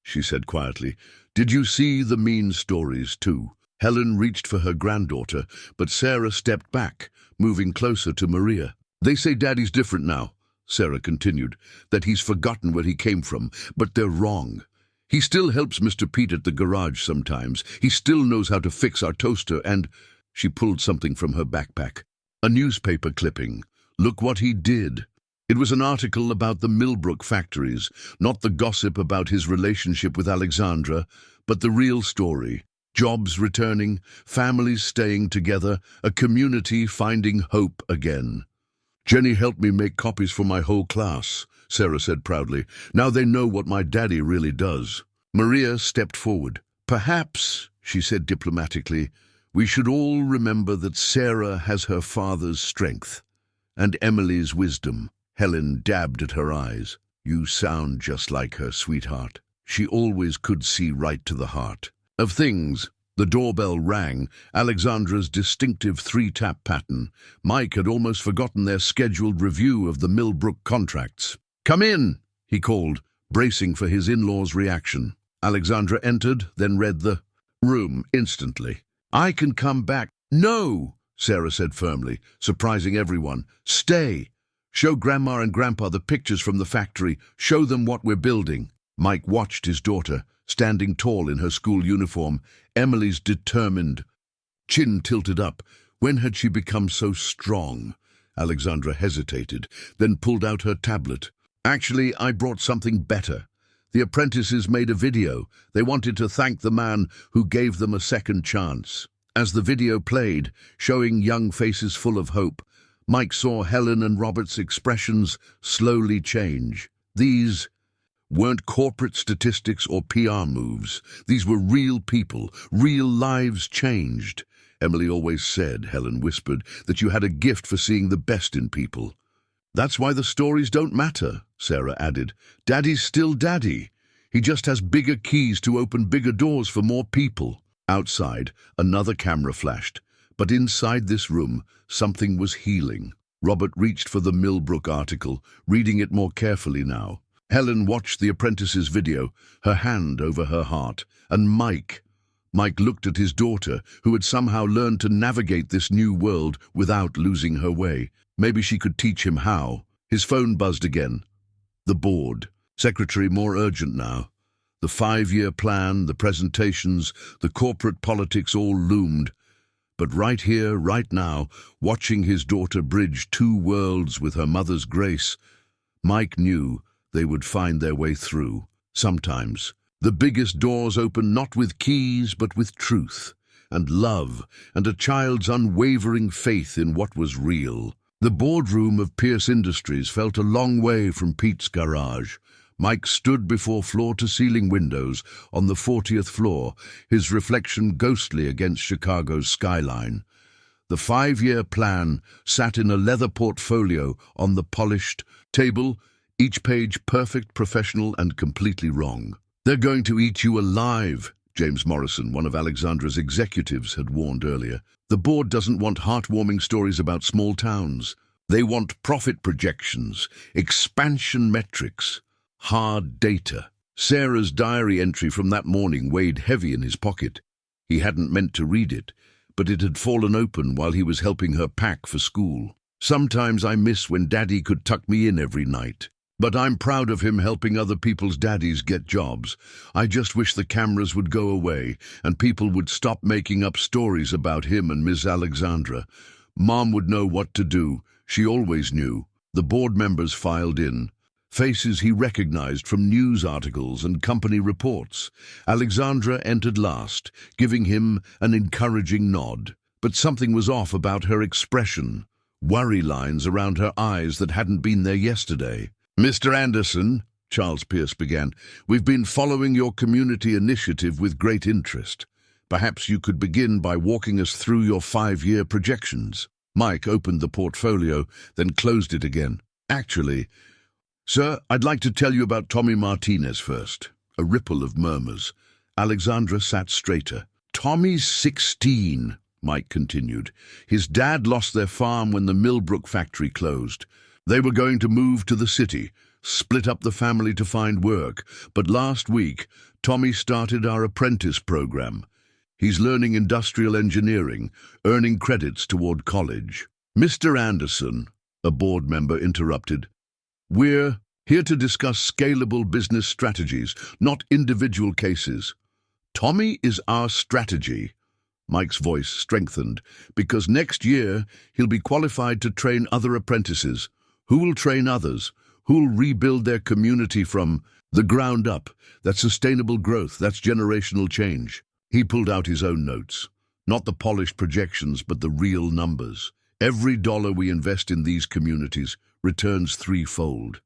she said quietly, did you see the mean stories too? Helen reached for her granddaughter, but Sarah stepped back, moving closer to Maria. They say Daddy's different now. Sarah continued, that he's forgotten where he came from, but they're wrong. He still helps Mr. Pete at the garage sometimes. He still knows how to fix our toaster and—" She pulled something from her backpack. A newspaper clipping. Look what he did. It was an article about the Millbrook factories, not the gossip about his relationship with Alexandra, but the real story. Jobs returning, families staying together, a community finding hope again. Jenny helped me make copies for my whole class, Sarah said proudly. Now they know what my daddy really does. Maria stepped forward. Perhaps, she said diplomatically, we should all remember that Sarah has her father's strength and Emily's wisdom. Helen dabbed at her eyes. You sound just like her, sweetheart. She always could see right to the heart of things. The doorbell rang, Alexandra's distinctive three-tap pattern. Mike had almost forgotten their scheduled review of the Millbrook contracts. Come in, he called, bracing for his in-laws' reaction. Alexandra entered, then read the room instantly. I can come back. No, Sarah said firmly, surprising everyone. Stay. Show Grandma and Grandpa the pictures from the factory. Show them what we're building. Mike watched his daughter, standing tall in her school uniform, Emily's determined, chin tilted up. When had she become so strong? Alexandra hesitated, then pulled out her tablet. Actually, I brought something better. The apprentices made a video. They wanted to thank the man who gave them a second chance. As the video played, showing young faces full of hope, Mike saw Helen and Robert's expressions slowly change. These weren't corporate statistics or PR moves. These were real people, real lives changed. Emily always said, Helen whispered, that you had a gift for seeing the best in people. That's why the stories don't matter, Sarah added. Daddy's still Daddy. He just has bigger keys to open bigger doors for more people. Outside, another camera flashed. But inside this room, something was healing. Robert reached for the Millbrook article, reading it more carefully now. Helen watched the apprentice's video, her hand over her heart. And Mike looked at his daughter, who had somehow learned to navigate this new world without losing her way. Maybe she could teach him how. His phone buzzed again. The board. Secretary more urgent now. The 5-year plan, the presentations, the corporate politics all loomed. But right here, right now, watching his daughter bridge 2 worlds with her mother's grace, Mike knew they would find their way through. Sometimes, the biggest doors open not with keys, but with truth, and love, and a child's unwavering faith in what was real. The boardroom of Pierce Industries felt a long way from Pete's garage. Mike stood before floor-to-ceiling windows on the 40th floor, his reflection ghostly against Chicago's skyline. The 5-year plan sat in a leather portfolio on the polished table, each page perfect, professional, and completely wrong. They're going to eat you alive, James Morrison, one of Alexandra's executives, had warned earlier. The board doesn't want heartwarming stories about small towns. They want profit projections, expansion metrics, hard data. Sarah's diary entry from that morning weighed heavy in his pocket. He hadn't meant to read it, but it had fallen open while he was helping her pack for school. Sometimes I miss when Daddy could tuck me in every night. But I'm proud of him helping other people's daddies get jobs. I just wish the cameras would go away and people would stop making up stories about him and Miss Alexandra. Mom would know what to do. She always knew. The board members filed in. Faces he recognized from news articles and company reports. Alexandra entered last, giving him an encouraging nod. But something was off about her expression. Worry lines around her eyes that hadn't been there yesterday. Mr. Anderson, Charles Pierce began, we've been following your community initiative with great interest. Perhaps you could begin by walking us through your 5-year projections. Mike opened the portfolio, then closed it again. Actually, sir, I'd like to tell you about Tommy Martinez first. A ripple of murmurs. Alexandra sat straighter. Tommy's 16, Mike continued. His dad lost their farm when the Millbrook factory closed. They were going to move to the city, split up the family to find work, but last week, Tommy started our apprentice program. He's learning industrial engineering, earning credits toward college. Mr. Anderson, a board member interrupted. We're here to discuss scalable business strategies, not individual cases. Tommy is our strategy. Mike's voice strengthened, because next year he'll be qualified to train other apprentices. Who will train others? Who'll rebuild their community from the ground up? That's sustainable growth, that's generational change. He pulled out his own notes. Not the polished projections, but the real numbers. Every dollar we invest in these communities returns threefold.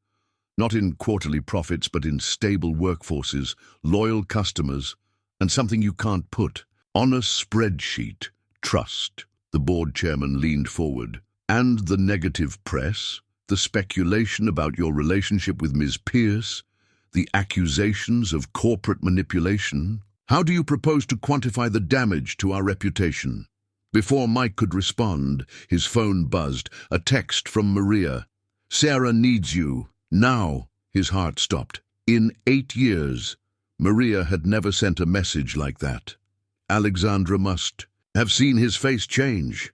Not in quarterly profits, but in stable workforces, loyal customers, and something you can't put on a spreadsheet. Trust. The board chairman leaned forward. And the negative press, the speculation about your relationship with Ms. Pierce, the accusations of corporate manipulation. How do you propose to quantify the damage to our reputation? Before Mike could respond, his phone buzzed, a text from Maria. Sarah needs you. Now. His heart stopped. In 8 years, Maria had never sent a message like that. Alexandra must have seen his face change.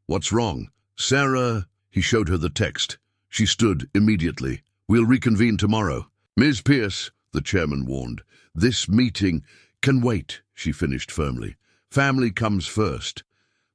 What's wrong? Sarah, he showed her the text. She stood immediately. We'll reconvene tomorrow. Ms. Pierce, the chairman warned. This meeting can wait, she finished firmly. Family comes first.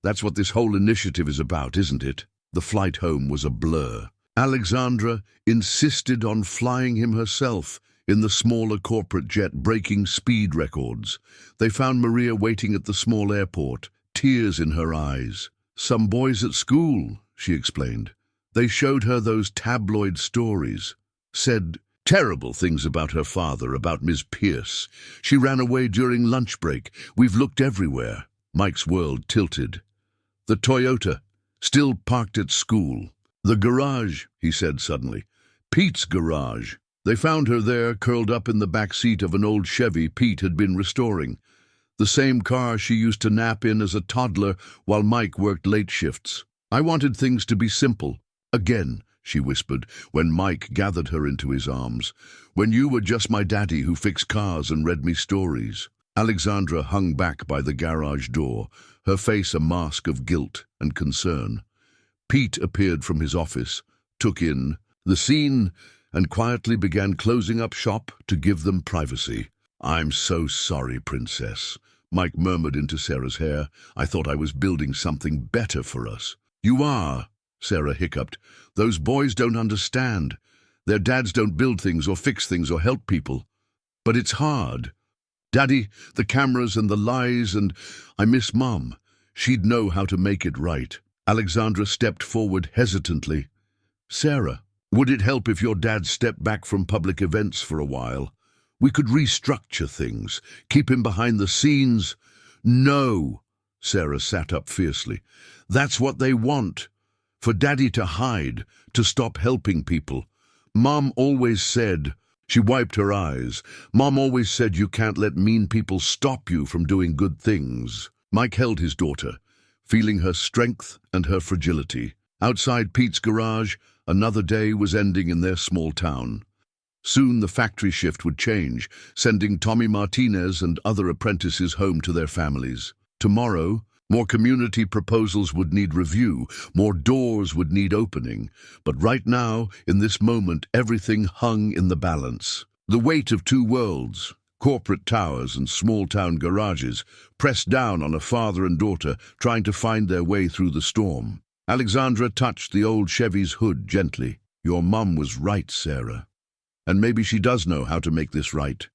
That's what this whole initiative is about, isn't it? The flight home was a blur. Alexandra insisted on flying him herself in the smaller corporate jet, breaking speed records. They found Maria waiting at the small airport, tears in her eyes. Some boys at school, she explained. They showed her those tabloid stories, said terrible things about her father, about Ms. Pierce. She ran away during lunch break. We've looked everywhere. Mike's world tilted. The Toyota, still parked at school. The garage, he said suddenly. Pete's garage. They found her there, curled up in the back seat of an old Chevy Pete had been restoring. The same car she used to nap in as a toddler while Mike worked late shifts. I wanted things to be simple. Again, she whispered, when Mike gathered her into his arms. When you were just my daddy who fixed cars and read me stories. Alexandra hung back by the garage door, her face a mask of guilt and concern. Pete appeared from his office, took in the scene, and quietly began closing up shop to give them privacy. I'm so sorry, Princess, Mike murmured into Sarah's hair. I thought I was building something better for us. You are, Sarah hiccuped. Those boys don't understand. Their dads don't build things or fix things or help people. But it's hard. Daddy, the cameras and the lies, and I miss Mom. She'd know how to make it right. Alexandra stepped forward hesitantly. Sarah, would it help if your dad stepped back from public events for a while? We could restructure things, keep him behind the scenes. No, Sarah sat up fiercely. That's what they want. For Daddy to hide, to stop helping people. Mom always said, she wiped her eyes, Mom always said you can't let mean people stop you from doing good things. Mike held his daughter, feeling her strength and her fragility. Outside Pete's garage, another day was ending in their small town. Soon the factory shift would change, sending Tommy Martinez and other apprentices home to their families. Tomorrow, more community proposals would need review, more doors would need opening. But right now, in this moment, everything hung in the balance. The weight of two worlds, corporate towers and small-town garages, pressed down on a father and daughter trying to find their way through the storm. Alexandra touched the old Chevy's hood gently. Your mum was right, Sarah. And maybe she does know how to make this right.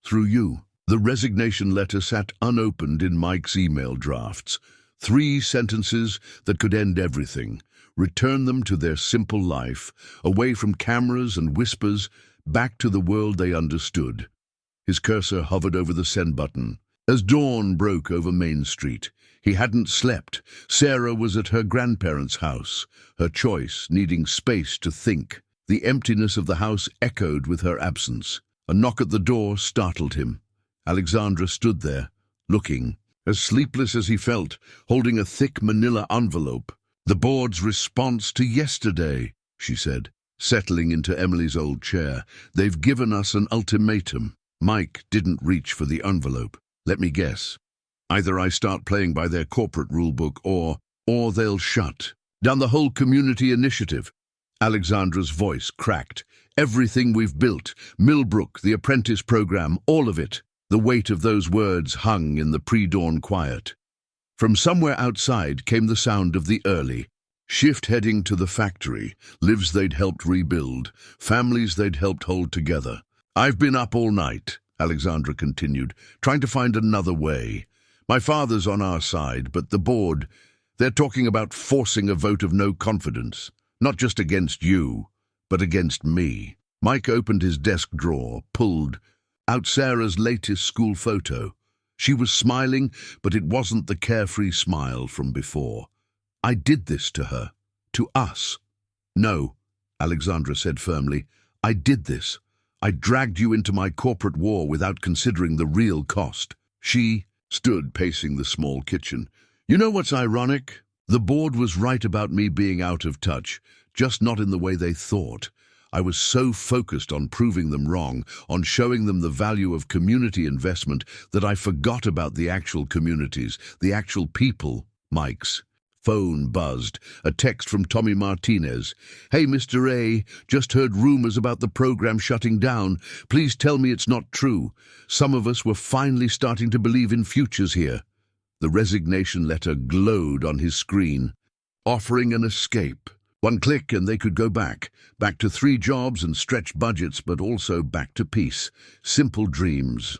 Through you. The resignation letter sat unopened in Mike's email drafts. 3 sentences that could end everything. Return them to their simple life, away from cameras and whispers, back to the world they understood. His cursor hovered over the send button. As dawn broke over Main Street, he hadn't slept. Sarah was at her grandparents' house, her choice needing space to think. The emptiness of the house echoed with her absence. A knock at the door startled him. Alexandra stood there, looking, as sleepless as he felt, holding a thick manila envelope. The board's response to yesterday, she said, settling into Emily's old chair. They've given us an ultimatum. Mike didn't reach for the envelope. Let me guess. Either I start playing by their corporate rulebook or they'll shut down the whole community initiative. Alexandra's voice cracked. Everything we've built, Millbrook, the apprentice program, all of it. The weight of those words hung in the pre-dawn quiet. From somewhere outside came the sound of the early shift heading to the factory, lives they'd helped rebuild, families they'd helped hold together. I've been up all night, Alexandra continued, trying to find another way. My father's on our side, but the board, they're talking about forcing a vote of no confidence, not just against you, but against me. Mike opened his desk drawer, pulled out Sarah's latest school photo. She was smiling, but it wasn't the carefree smile from before. I did this to her. To us. No, Alexandra said firmly. I did this. I dragged you into my corporate war without considering the real cost. She stood pacing the small kitchen. You know what's ironic? The board was right about me being out of touch, just not in the way they thought. I was so focused on proving them wrong, on showing them the value of community investment, that I forgot about the actual communities, the actual people. Mike's phone buzzed. A text from Tommy Martinez. Hey, Mr. A, just heard rumors about the program shutting down. Please tell me it's not true. Some of us were finally starting to believe in futures here. The resignation letter glowed on his screen, offering an escape. One click and they could go back to 3 jobs and stretched budgets, but also back to peace, simple dreams,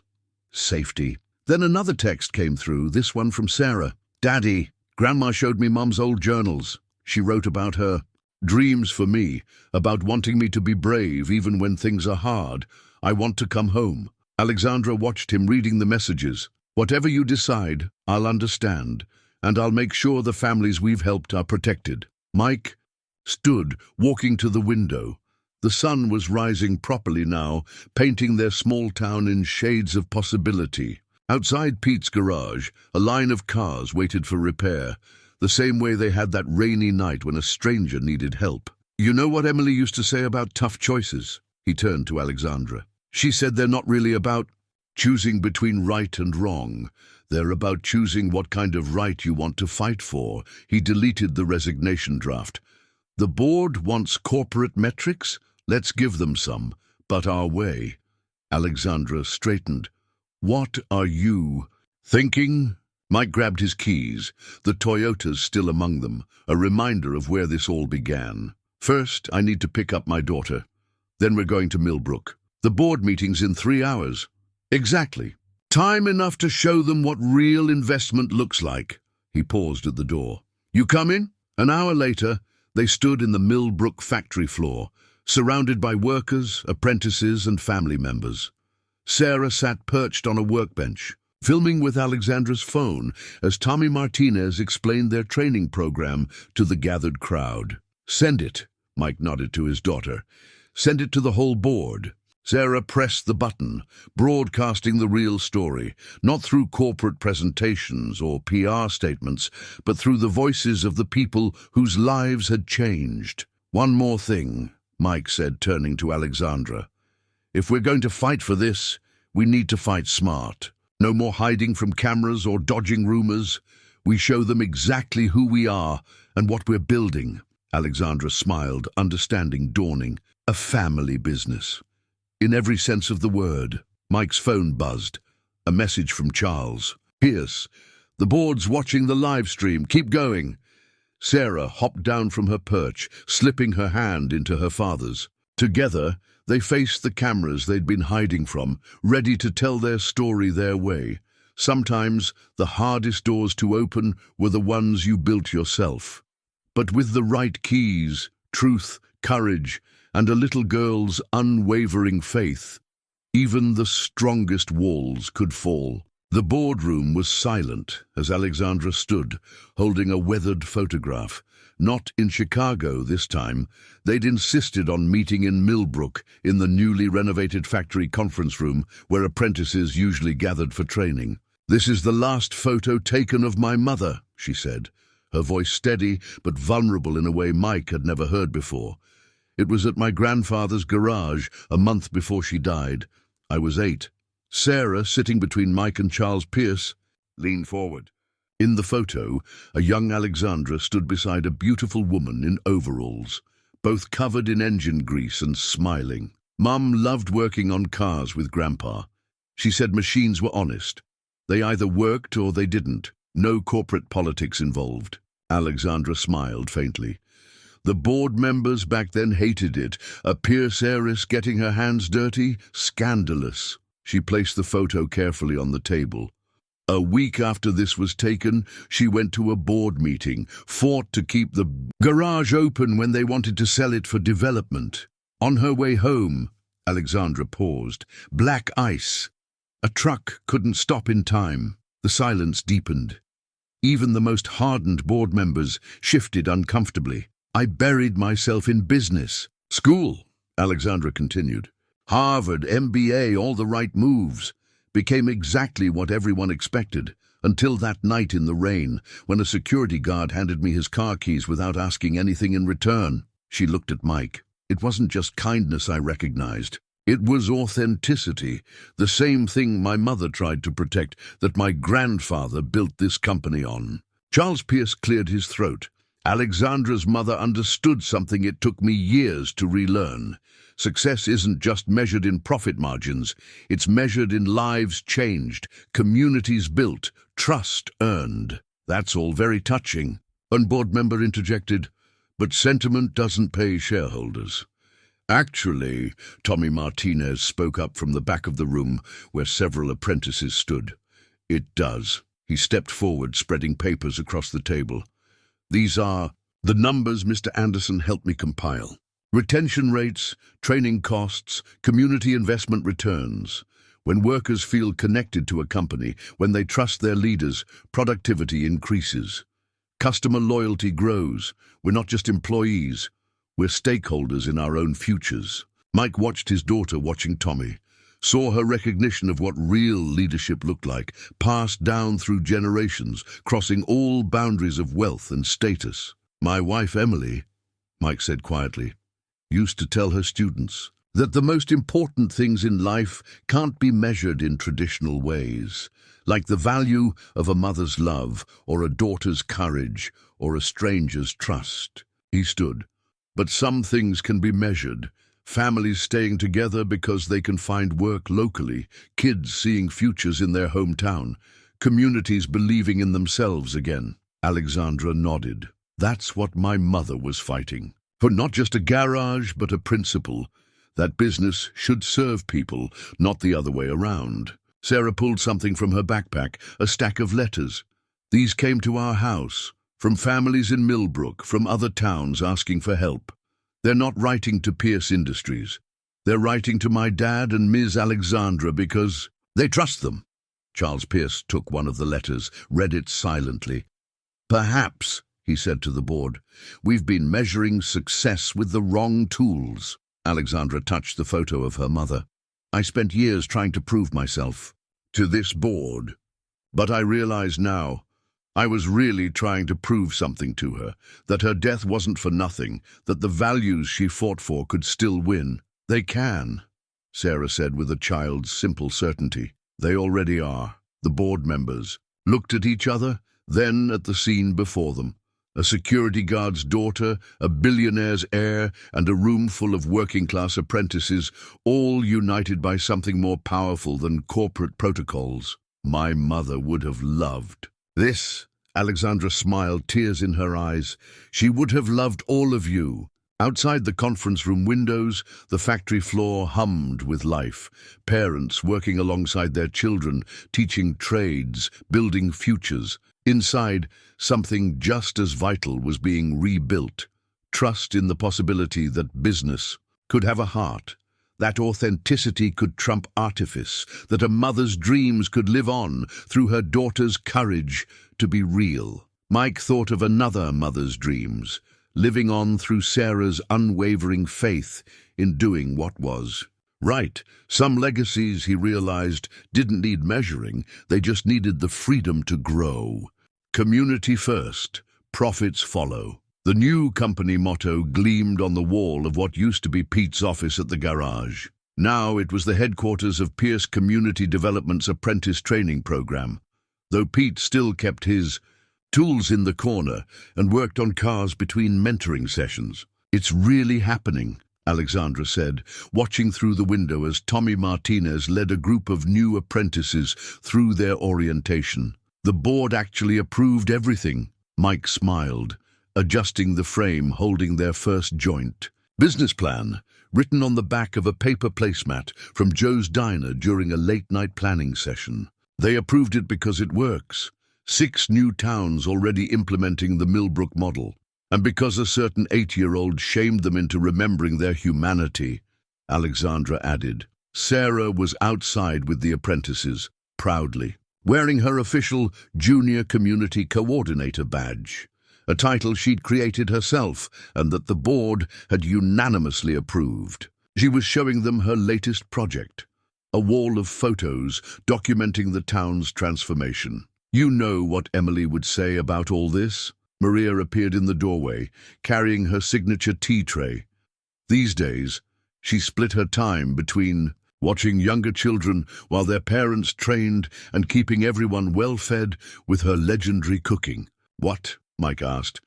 safety. Then another text came through, this one from Sarah. Daddy, Grandma showed me Mum's old journals. She wrote about her dreams for me, about wanting me to be brave even when things are hard. I want to come home. Alexandra watched him reading the messages. Whatever you decide, I'll understand, and I'll make sure the families we've helped are protected. Mike stood, walking to the window. The sun was rising properly now, painting their small town in shades of possibility. Outside Pete's garage, a line of cars waited for repair, the same way they had that rainy night when a stranger needed help. You know what Emily used to say about tough choices? He turned to Alexandra. She said they're not really about choosing between right and wrong. They're about choosing what kind of right you want to fight for. He deleted the resignation draft. The board wants corporate metrics? Let's give them some, but our way. Alexandra straightened. What are you thinking? Mike grabbed his keys, the Toyotas still among them, a reminder of where this all began. First, I need to pick up my daughter. Then we're going to Millbrook. The board meeting's in 3 hours. Exactly. Time enough to show them what real investment looks like. He paused at the door. You come in? An hour later, they stood in the Millbrook factory floor, surrounded by workers, apprentices, and family members. Sarah sat perched on a workbench, filming with Alexandra's phone as Tommy Martinez explained their training program to the gathered crowd. Send it, Mike nodded to his daughter. Send it to the whole board. Sarah pressed the button, broadcasting the real story, not through corporate presentations or PR statements, but through the voices of the people whose lives had changed. One more thing, Mike said, turning to Alexandra. If we're going to fight for this, we need to fight smart. No more hiding from cameras or dodging rumors. We show them exactly who we are and what we're building. Alexandra smiled, understanding dawning. A family business. In every sense of the word. Mike's phone buzzed. A message from Charles. Pierce, the board's watching the live stream. Keep going. Sarah hopped down from her perch, slipping her hand into her father's. Together, they faced the cameras they'd been hiding from, ready to tell their story their way. Sometimes, the hardest doors to open were the ones you built yourself. But with the right keys, truth, courage, and a little girl's unwavering faith, even the strongest walls could fall. The boardroom was silent as Alexandra stood, holding a weathered photograph. Not in Chicago this time. They'd insisted on meeting in Millbrook, in the newly renovated factory conference room where apprentices usually gathered for training. This is the last photo taken of my mother, she said, her voice steady but vulnerable in a way Mike had never heard before. It was at my grandfather's garage a month before she died. I was 8. Sarah, sitting between Mike and Charles Pierce, leaned forward. In the photo, a young Alexandra stood beside a beautiful woman in overalls. both covered in engine grease and smiling. Mum loved working on cars with Grandpa. She said machines were honest. They either worked or they didn't. No corporate politics involved. Alexandra smiled faintly. The board members back then hated it. A Pierce heiress getting her hands dirty? Scandalous. She placed the photo carefully on the table. A week after this was taken, she went to a board meeting, fought to keep the garage open when they wanted to sell it for development. On her way home, Alexandra paused. Black ice. A truck couldn't stop in time. The silence deepened. Even the most hardened board members shifted uncomfortably. I buried myself in business. School, Alexandra continued. Harvard, MBA, all the right moves. Became exactly what everyone expected, until that night in the rain, when a security guard handed me his car keys without asking anything in return. She looked at Mike. It wasn't just kindness I recognized. It was authenticity, the same thing my mother tried to protect, that my grandfather built this company on. Charles Pierce cleared his throat. Alexandra's mother understood something it took me years to relearn. Success isn't just measured in profit margins. It's measured in lives changed, communities built, trust earned. That's all very touching. One board member interjected, but sentiment doesn't pay shareholders. Actually, Tommy Martinez spoke up from the back of the room where several apprentices stood. It does. He stepped forward, spreading papers across the table. These are the numbers Mr. Anderson helped me compile. Retention rates, training costs, community investment returns. When workers feel connected to a company, when they trust their leaders, productivity increases. Customer loyalty grows. We're not just employees. We're stakeholders in our own futures. Mike watched his daughter watching Tommy, saw her recognition of what real leadership looked like, passed down through generations, crossing all boundaries of wealth and status. My wife, Emily, Mike said quietly, used to tell her students that the most important things in life can't be measured in traditional ways, like the value of a mother's love or a daughter's courage or a stranger's trust. He stood. But some things can be measured. Families staying together because they can find work locally, kids seeing futures in their hometown, communities believing in themselves again. Alexandra nodded. That's what my mother was fighting. For not just a garage, but a principle. That business should serve people, not the other way around. Sarah pulled something from her backpack, a stack of letters. These came to our house, from families in Millbrook, from other towns asking for help. They're not writing to Pierce Industries. They're writing to my dad and Ms. Alexandra because they trust them. Charles Pierce took one of the letters, read it silently. Perhaps, he said to the board, we've been measuring success with the wrong tools. Alexandra touched the photo of her mother. I spent years trying to prove myself to this board, but I realize now I was really trying to prove something to her, that her death wasn't for nothing, that the values she fought for could still win. They can, Sarah said with a child's simple certainty. They already are. The board members looked at each other, then at the scene before them. A security guard's daughter, a billionaire's heir, and a room full of working-class apprentices, all united by something more powerful than corporate protocols. My mother would have loved this. Alexandra smiled, tears in her eyes. She would have loved all of you. Outside the conference room windows, the factory floor hummed with life. Parents working alongside their children, teaching trades, building futures. Inside, something just as vital was being rebuilt. Trust in the possibility that business could have a heart, that authenticity could trump artifice, that a mother's dreams could live on through her daughter's courage to be real. Mike thought of another mother's dreams, living on through Sarah's unwavering faith in doing what was right. Some legacies, he realized, didn't need measuring, they just needed the freedom to grow. Community first, profits follow. The new company motto gleamed on the wall of what used to be Pete's office at the garage. Now it was the headquarters of Pierce Community Development's apprentice training program, though Pete still kept his tools in the corner and worked on cars between mentoring sessions. It's really happening, Alexandra said, watching through the window as Tommy Martinez led a group of new apprentices through their orientation. The board actually approved everything. Mike smiled, adjusting the frame holding their first joint. Business plan, written on the back of a paper placemat from Joe's Diner during a late-night planning session. They approved it because it works. 6 new towns already implementing the Millbrook model. And because a certain 8-year-old shamed them into remembering their humanity, Alexandra added. Sarah was outside with the apprentices, proudly, wearing her official Junior Community Coordinator badge, a title she'd created herself and that the board had unanimously approved. She was showing them her latest project, a wall of photos documenting the town's transformation. You know what Emily would say about all this? Maria appeared in the doorway, carrying her signature tea tray. These days, she split her time between watching younger children while their parents trained and keeping everyone well-fed with her legendary cooking. What? Mike asked.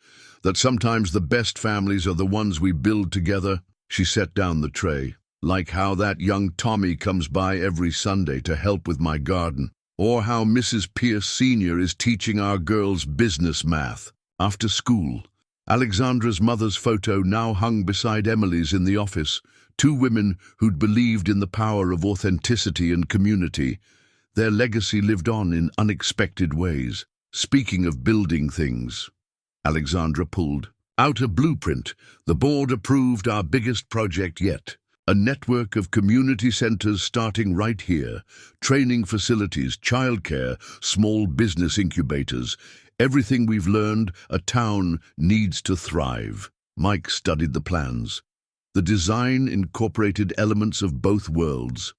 That sometimes the best families are the ones we build together? She set down the tray. Like how that young Tommy comes by every Sunday to help with my garden, or how Mrs. Pierce Sr. is teaching our girls business math. After school, Alexandra's mother's photo now hung beside Emily's in the office, 2 women who'd believed in the power of authenticity and community. Their legacy lived on in unexpected ways. Speaking of building things, Alexandra pulled out a blueprint. The board approved our biggest project yet. A network of community centers starting right here, training facilities, childcare, small business incubators. Everything we've learned, a town needs to thrive. Mike studied the plans. The design incorporated elements of both worlds.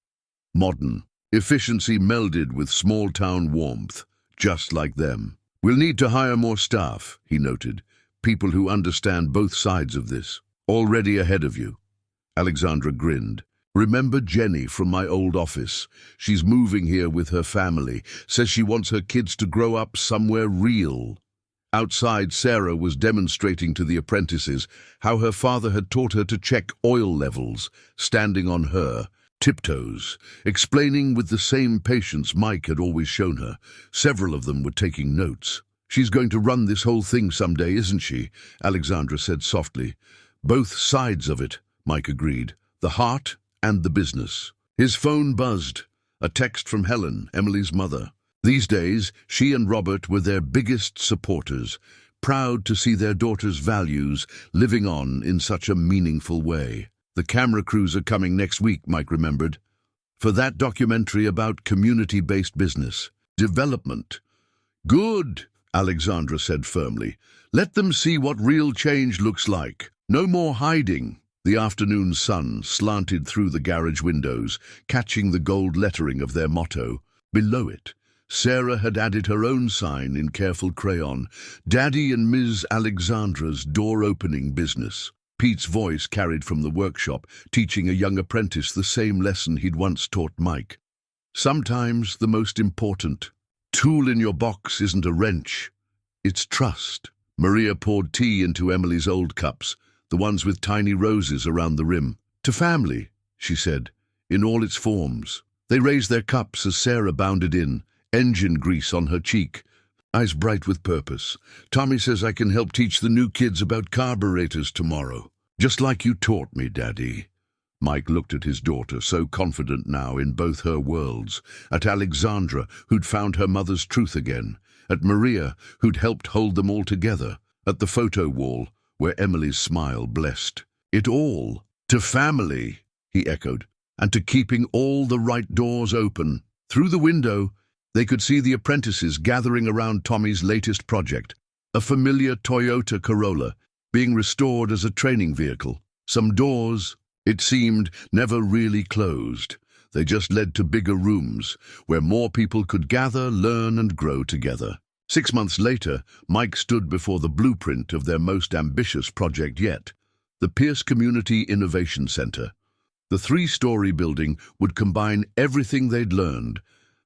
Modern, efficiency melded with small-town warmth, just like them. We'll need to hire more staff, he noted. People who understand both sides of this. Already ahead of you. Alexandra grinned. Remember Jenny from my old office? She's moving here with her family, says she wants her kids to grow up somewhere real. Outside, Sarah was demonstrating to the apprentices how her father had taught her to check oil levels, standing on her tiptoes, explaining with the same patience Mike had always shown her. Several of them were taking notes. She's going to run this whole thing someday, isn't she? Alexandra said softly. Both sides of it, Mike agreed. The heart and the business. His phone buzzed. A text from Helen, Emily's mother. These days, she and Robert were their biggest supporters, proud to see their daughter's values living on in such a meaningful way. The camera crews are coming next week, Mike remembered, for that documentary about community-based business. Development. Good, Alexandra said firmly. Let them see what real change looks like. No more hiding. The afternoon sun slanted through the garage windows, catching the gold lettering of their motto. Below it, Sarah had added her own sign in careful crayon, Daddy and Ms. Alexandra's door-opening business. Pete's voice carried from the workshop, teaching a young apprentice the same lesson he'd once taught Mike. Sometimes the most important tool in your box isn't a wrench, it's trust. Maria poured tea into Emily's old cups, the ones with tiny roses around the rim. To family, she said, in all its forms. They raised their cups as Sarah bounded in, engine grease on her cheek, eyes bright with purpose. Tommy says I can help teach the new kids about carburetors tomorrow. Just like you taught me, Daddy. Mike looked at his daughter, so confident now in both her worlds, at Alexandra, who'd found her mother's truth again, at Maria, who'd helped hold them all together, at the photo wall, where Emily's smile blessed. It all. To family, he echoed, and to keeping all the right doors open. Through the window, they could see the apprentices gathering around Tommy's latest project, a familiar Toyota Corolla, being restored as a training vehicle. Some doors, it seemed, never really closed. They just led to bigger rooms, where more people could gather, learn, and grow together. 6 months later, Mike stood before the blueprint of their most ambitious project yet, the Pierce Community Innovation Center. The 3-story building would combine everything they'd learned,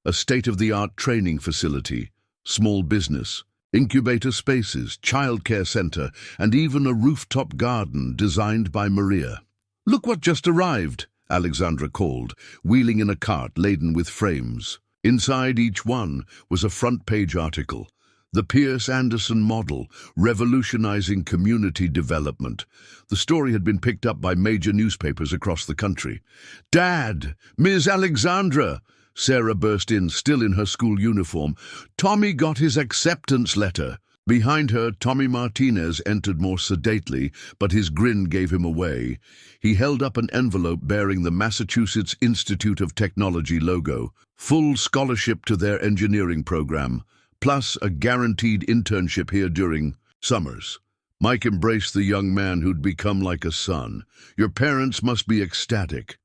a state-of-the-art training facility, small business, incubator spaces, childcare center, and even a rooftop garden designed by Maria. "Look what just arrived," Alexandra called, wheeling in a cart laden with frames. Inside each one was a front-page article. The Pierce Anderson model, revolutionizing community development. The story had been picked up by major newspapers across the country. "Dad! Ms. Alexandra!" Sarah burst in, still in her school uniform. "Tommy got his acceptance letter." Behind her, Tommy Martinez entered more sedately, but his grin gave him away. He held up an envelope bearing the Massachusetts Institute of Technology logo. Full scholarship to their engineering program, plus a guaranteed internship here during summers. Mike embraced the young man who'd become like a son. "Your parents must be ecstatic."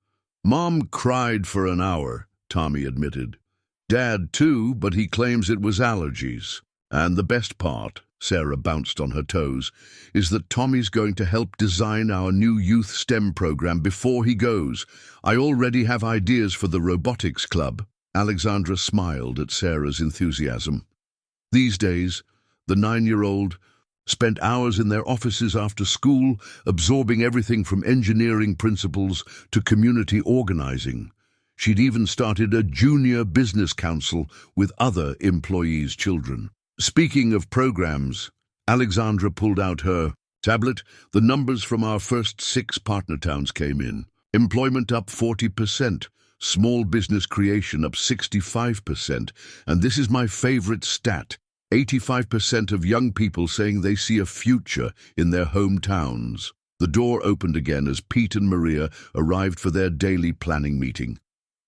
"Mom cried for an hour," Tommy admitted. "Dad too, but he claims it was allergies. And the best part," Sarah bounced on her toes, "is that Tommy's going to help design our new youth STEM program before he goes. I already have ideas for the robotics club." Alexandra smiled at Sarah's enthusiasm. These days, the 9-year-old spent hours in their offices after school, absorbing everything from engineering principles to community organizing. She'd even started a junior business council with other employees' children. Speaking of programs, Alexandra pulled out her tablet. The numbers from our first 6 partner towns came in. Employment up 40%, small business creation up 65%, and this is my favorite stat, 85% of young people saying they see a future in their hometowns. The door opened again as Pete and Maria arrived for their daily planning meeting.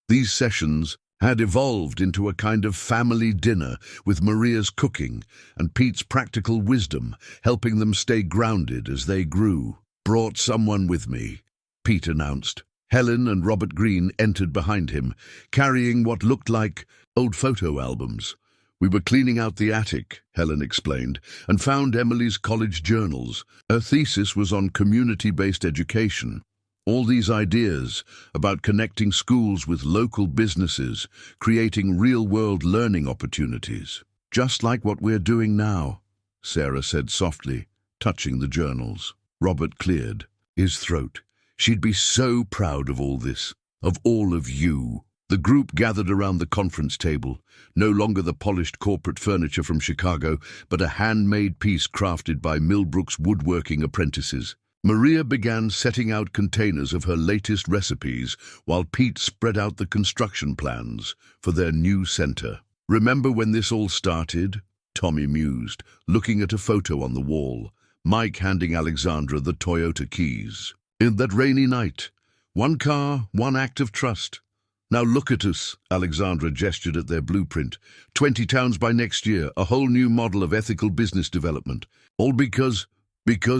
These sessions had evolved into a kind of family dinner, with Maria's cooking and Pete's practical wisdom helping them stay grounded as they grew. "Brought someone with me," Pete announced. Helen and Robert Green entered behind him, carrying what looked like old photo albums. "We were cleaning out the attic," Helen explained, "and found Emily's college journals. Her thesis was on community-based education. All these ideas about connecting schools with local businesses, creating real-world learning opportunities. Just like what we're doing now," Sarah said softly, touching the journals. Robert cleared his throat. "She'd be so proud of all this, of all of you." The group gathered around the conference table, no longer the polished corporate furniture from Chicago, but a handmade piece crafted by Millbrook's woodworking apprentices. Maria began setting out containers of her latest recipes, while Pete spread out the construction plans for their new center. "Remember when this all started?" Tommy mused, looking at a photo on the wall, Mike handing Alexandra the Toyota keys. "In that rainy night, one car, one act of trust. Now look at us," Alexandra gestured at their blueprint. 20 towns by next year, a whole new model of ethical business development. All because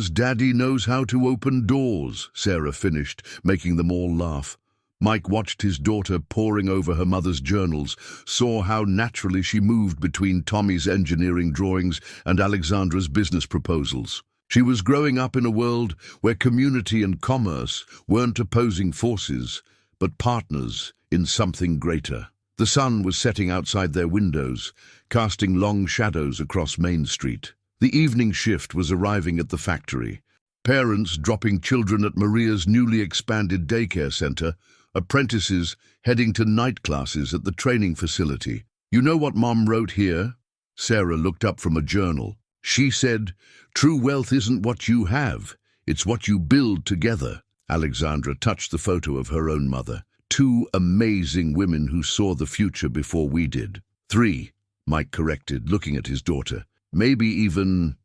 Daddy knows how to open doors," Sarah finished, making them all laugh. Mike watched his daughter poring over her mother's journals, saw how naturally she moved between Tommy's engineering drawings and Alexandra's business proposals. She was growing up in a world where community and commerce weren't opposing forces, but partners in something greater. The sun was setting outside their windows, casting long shadows across Main Street. The evening shift was arriving at the factory. Parents dropping children at Maria's newly expanded daycare center, apprentices heading to night classes at the training facility. "You know what Mom wrote here?" Sarah looked up from a journal. She said, "True wealth isn't what you have, it's what you build together." Alexandra touched the photo of her own mother. "2 amazing women who saw the future before we did." 3, Mike corrected, looking at his daughter. "Maybe even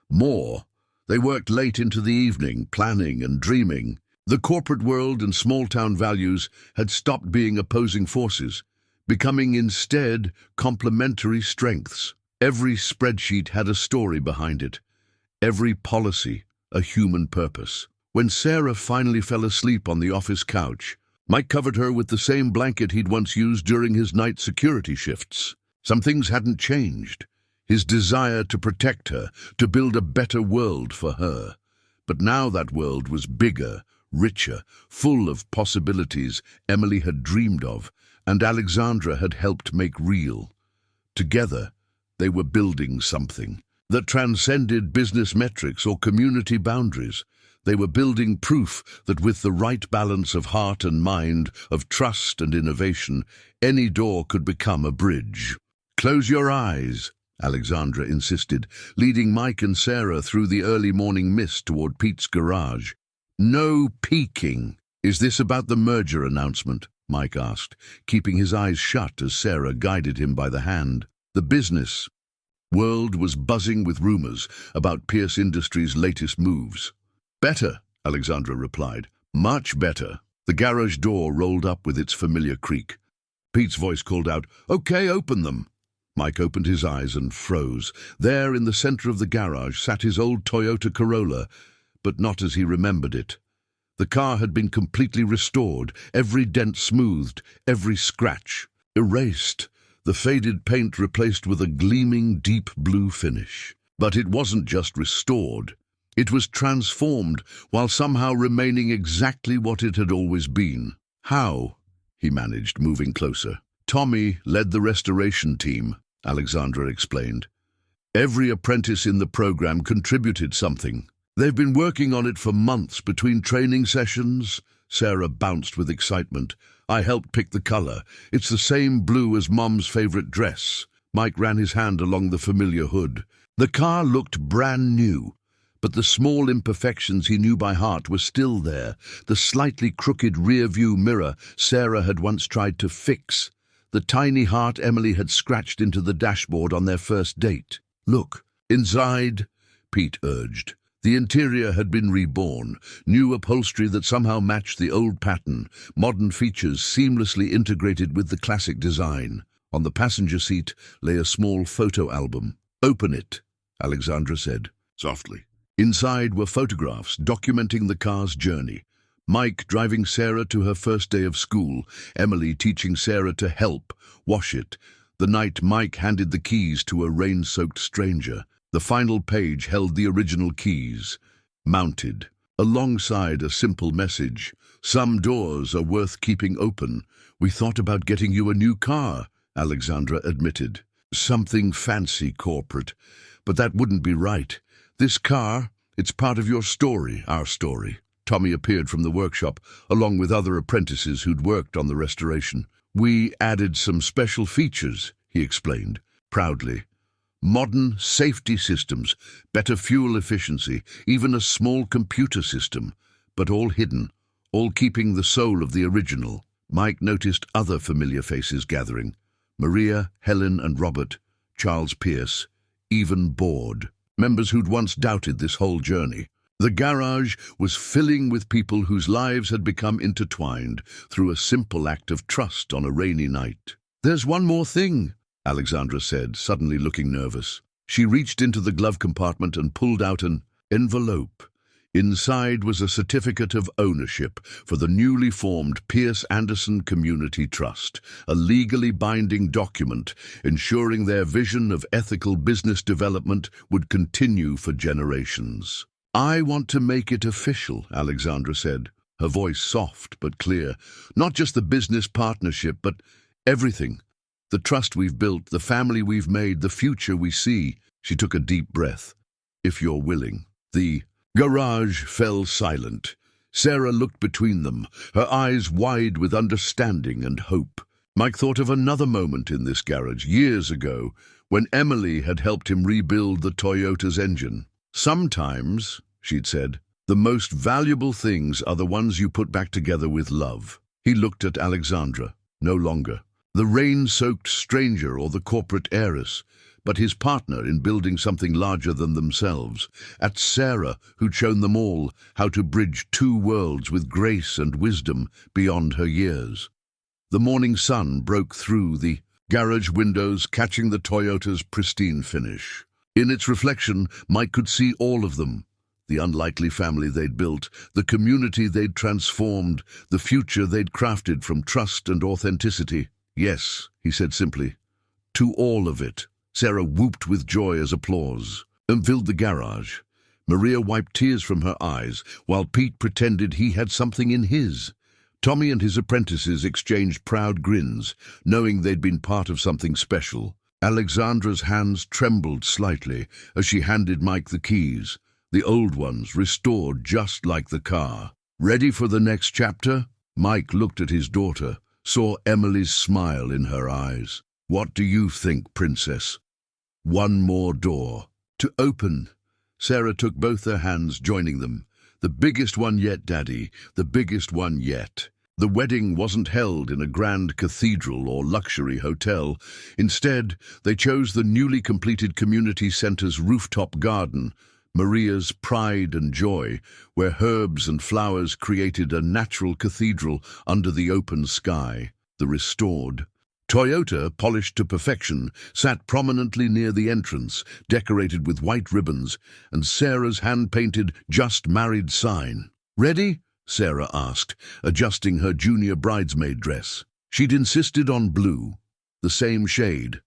more." They worked late into the evening, planning and dreaming. The corporate world and small-town values had stopped being opposing forces, becoming instead complementary strengths. Every spreadsheet had a story behind it, every policy a human purpose. When Sarah finally fell asleep on the office couch, Mike covered her with the same blanket he'd once used during his night security shifts. Some things hadn't changed. His desire to protect her, to build a better world for her. But now that world was bigger, richer, full of possibilities Emily had dreamed of, and Alexandra had helped make real. Together, they were building something. that transcended business metrics or community boundaries. They were building proof that with the right balance of heart and mind, of trust and innovation, any door could become a bridge. "Close your eyes," Alexandra insisted, leading Mike and Sarah through the early morning mist toward Pete's garage. "No peeking." "Is this about the merger announcement?" Mike asked, keeping his eyes shut as Sarah guided him by the hand. The business world was buzzing with rumors about Pierce Industries' latest moves. "Better," Alexandra replied. "Much better." The garage door rolled up with its familiar creak. Pete's voice called out, "Okay, open them." Mike opened his eyes and froze. There, in the center of the garage, sat his old Toyota Corolla, but not as he remembered it. The car had been completely restored, every dent smoothed, every scratch erased, the faded paint replaced with a gleaming deep blue finish. But it wasn't just restored. It was transformed while somehow remaining exactly what it had always been. "How?" he managed, moving closer. "Tommy led the restoration team," Alexandra explained. "Every apprentice in the program contributed something. They've been working on it for months between training sessions." Sarah bounced with excitement. "I helped pick the color. It's the same blue as Mom's favorite dress." Mike ran his hand along the familiar hood. The car looked brand new, but the small imperfections he knew by heart were still there. The slightly crooked rear-view mirror Sarah had once tried to fix. The tiny heart Emily had scratched into the dashboard on their first date. "Look, inside," Pete urged. The interior had been reborn, new upholstery that somehow matched the old pattern, modern features seamlessly integrated with the classic design. On the passenger seat lay a small photo album. "Open it," Alexandra said, softly. Inside were photographs documenting the car's journey. Mike driving Sarah to her first day of school, Emily teaching Sarah to help wash it, the night Mike handed the keys to a rain-soaked stranger. The final page held the original keys, mounted, alongside a simple message. "Some doors are worth keeping open. We thought about getting you a new car," Alexandra admitted. "Something fancy corporate, but that wouldn't be right. This car, it's part of your story, our story." Tommy appeared from the workshop, along with other apprentices who'd worked on the restoration. "We added some special features," he explained, proudly. "Modern safety systems, better fuel efficiency, even a small computer system, but all hidden, all keeping the soul of the original." Mike noticed other familiar faces gathering. Maria, Helen and Robert, Charles Pierce, even Board, members who'd once doubted this whole journey. The garage was filling with people whose lives had become intertwined through a simple act of trust on a rainy night. "There's one more thing," Alexandra said, suddenly looking nervous. She reached into the glove compartment and pulled out an envelope. Inside was a certificate of ownership for the newly formed Pierce Anderson Community Trust, a legally binding document ensuring their vision of ethical business development would continue for generations. "I want to make it official," Alexandra said, her voice soft but clear. "Not just the business partnership, but everything. The trust we've built, the family we've made, the future we see." She took a deep breath. "If you're willing." The garage fell silent. Sarah looked between them, her eyes wide with understanding and hope. Mike thought of another moment in this garage, years ago, when Emily had helped him rebuild the Toyota's engine. "Sometimes," she'd said, "the most valuable things are the ones you put back together with love." He looked at Alexandra, no longer the rain-soaked stranger or the corporate heiress, but his partner in building something larger than themselves, at Sarah, who'd shown them all how to bridge two worlds with grace and wisdom beyond her years. The morning sun broke through the garage windows, catching the Toyota's pristine finish. In its reflection, Mike could see all of them. The unlikely family they'd built, the community they'd transformed, the future they'd crafted from trust and authenticity. "Yes," he said simply, "to all of it." Sarah whooped with joy as applause and filled the garage. Maria wiped tears from her eyes, while Pete pretended he had something in his. Tommy and his apprentices exchanged proud grins, knowing they'd been part of something special. Alexandra's hands trembled slightly as she handed Mike the keys, the old ones restored just like the car. Ready for the next chapter? Mike looked at his daughter, saw Emily's smile in her eyes. What do you think, Princess? One more door to open. Sarah took both their hands, joining them. The biggest one yet, Daddy, the biggest one yet. The wedding wasn't held in a grand cathedral or luxury hotel. Instead, they chose the newly completed community center's rooftop garden, Maria's pride and joy, where herbs and flowers created a natural cathedral under the open sky. The restored Toyota, polished to perfection, sat prominently near the entrance, decorated with white ribbons, and Sarah's hand-painted "Just Married" sign. Ready? Sarah asked, adjusting her junior bridesmaid dress. She'd insisted on blue, the same shade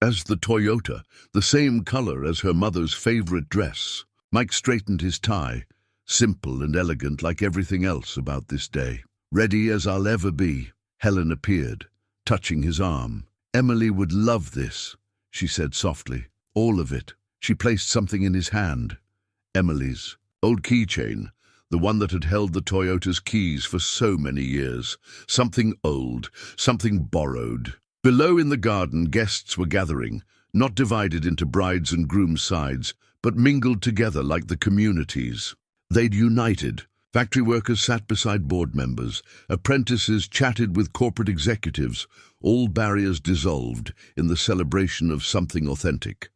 as the Toyota, the same color as her mother's favorite dress. Mike straightened his tie, simple and elegant like everything else about this day. Ready as I'll ever be, Helen appeared, touching his arm. Emily would love this, she said softly. All of it. She placed something in his hand. Emily's old keychain, the one that had held the Toyota's keys for so many years. Something old, something borrowed. Below in the garden, guests were gathering, not divided into brides and grooms' sides, but mingled together like the communities. They'd united. Factory workers sat beside board members. Apprentices chatted with corporate executives. All barriers dissolved in the celebration of something authentic.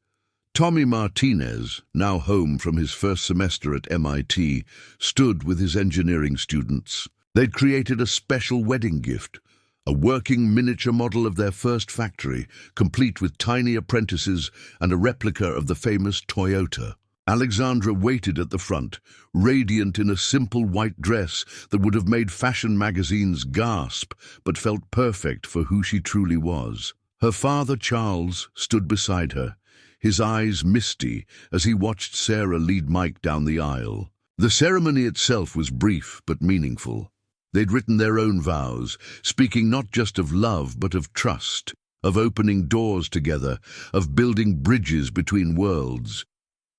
Tommy Martinez, now home from his first semester at MIT, stood with his engineering students. They'd created a special wedding gift, a working miniature model of their first factory, complete with tiny apprentices and a replica of the famous Toyota. Alexandra waited at the front, radiant in a simple white dress that would have made fashion magazines gasp, but felt perfect for who she truly was. Her father, Charles, stood beside her, his eyes misty as he watched Sarah lead Mike down the aisle. The ceremony itself was brief but meaningful. They'd written their own vows, speaking not just of love but of trust, of opening doors together, of building bridges between worlds.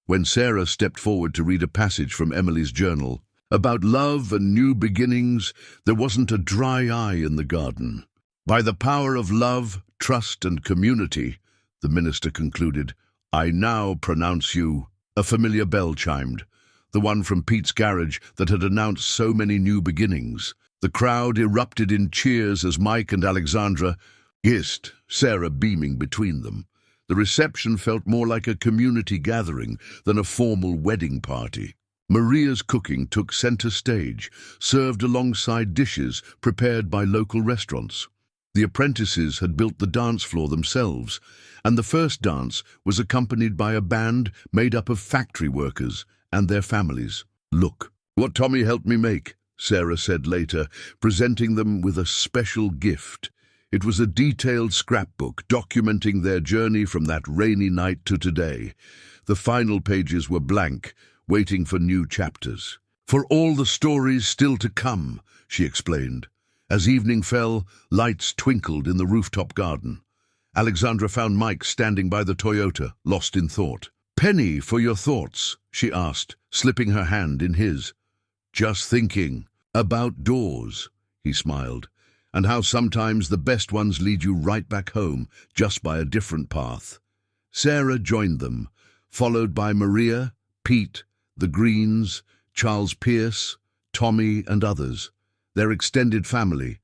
When Sarah stepped forward to read a passage from Emily's journal about love and new beginnings, there wasn't a dry eye in the garden. By the power of love, trust, and community, the minister concluded, I now pronounce you. A familiar bell chimed, the one from Pete's garage that had announced so many new beginnings. The crowd erupted in cheers as Mike and Alexandra kissed, Sarah beaming between them. The reception felt more like a community gathering than a formal wedding party. Maria's cooking took center stage, served alongside dishes prepared by local restaurants. The apprentices had built the dance floor themselves, and the first dance was accompanied by a band made up of factory workers and their families. Look, what Tommy helped me make, Sarah said later, presenting them with a special gift. It was a detailed scrapbook documenting their journey from that rainy night to today. The final pages were blank, waiting for new chapters. For all the stories still to come, she explained. As evening fell, lights twinkled in the rooftop garden. Alexandra found Mike standing by the Toyota, lost in thought. Penny, for your thoughts, she asked, slipping her hand in his. Just thinking. About doors, he smiled, and how sometimes the best ones lead you right back home, just by a different path. Sarah joined them, followed by Maria, Pete, the Greens, Charles Pierce, Tommy, and others. Their extended family,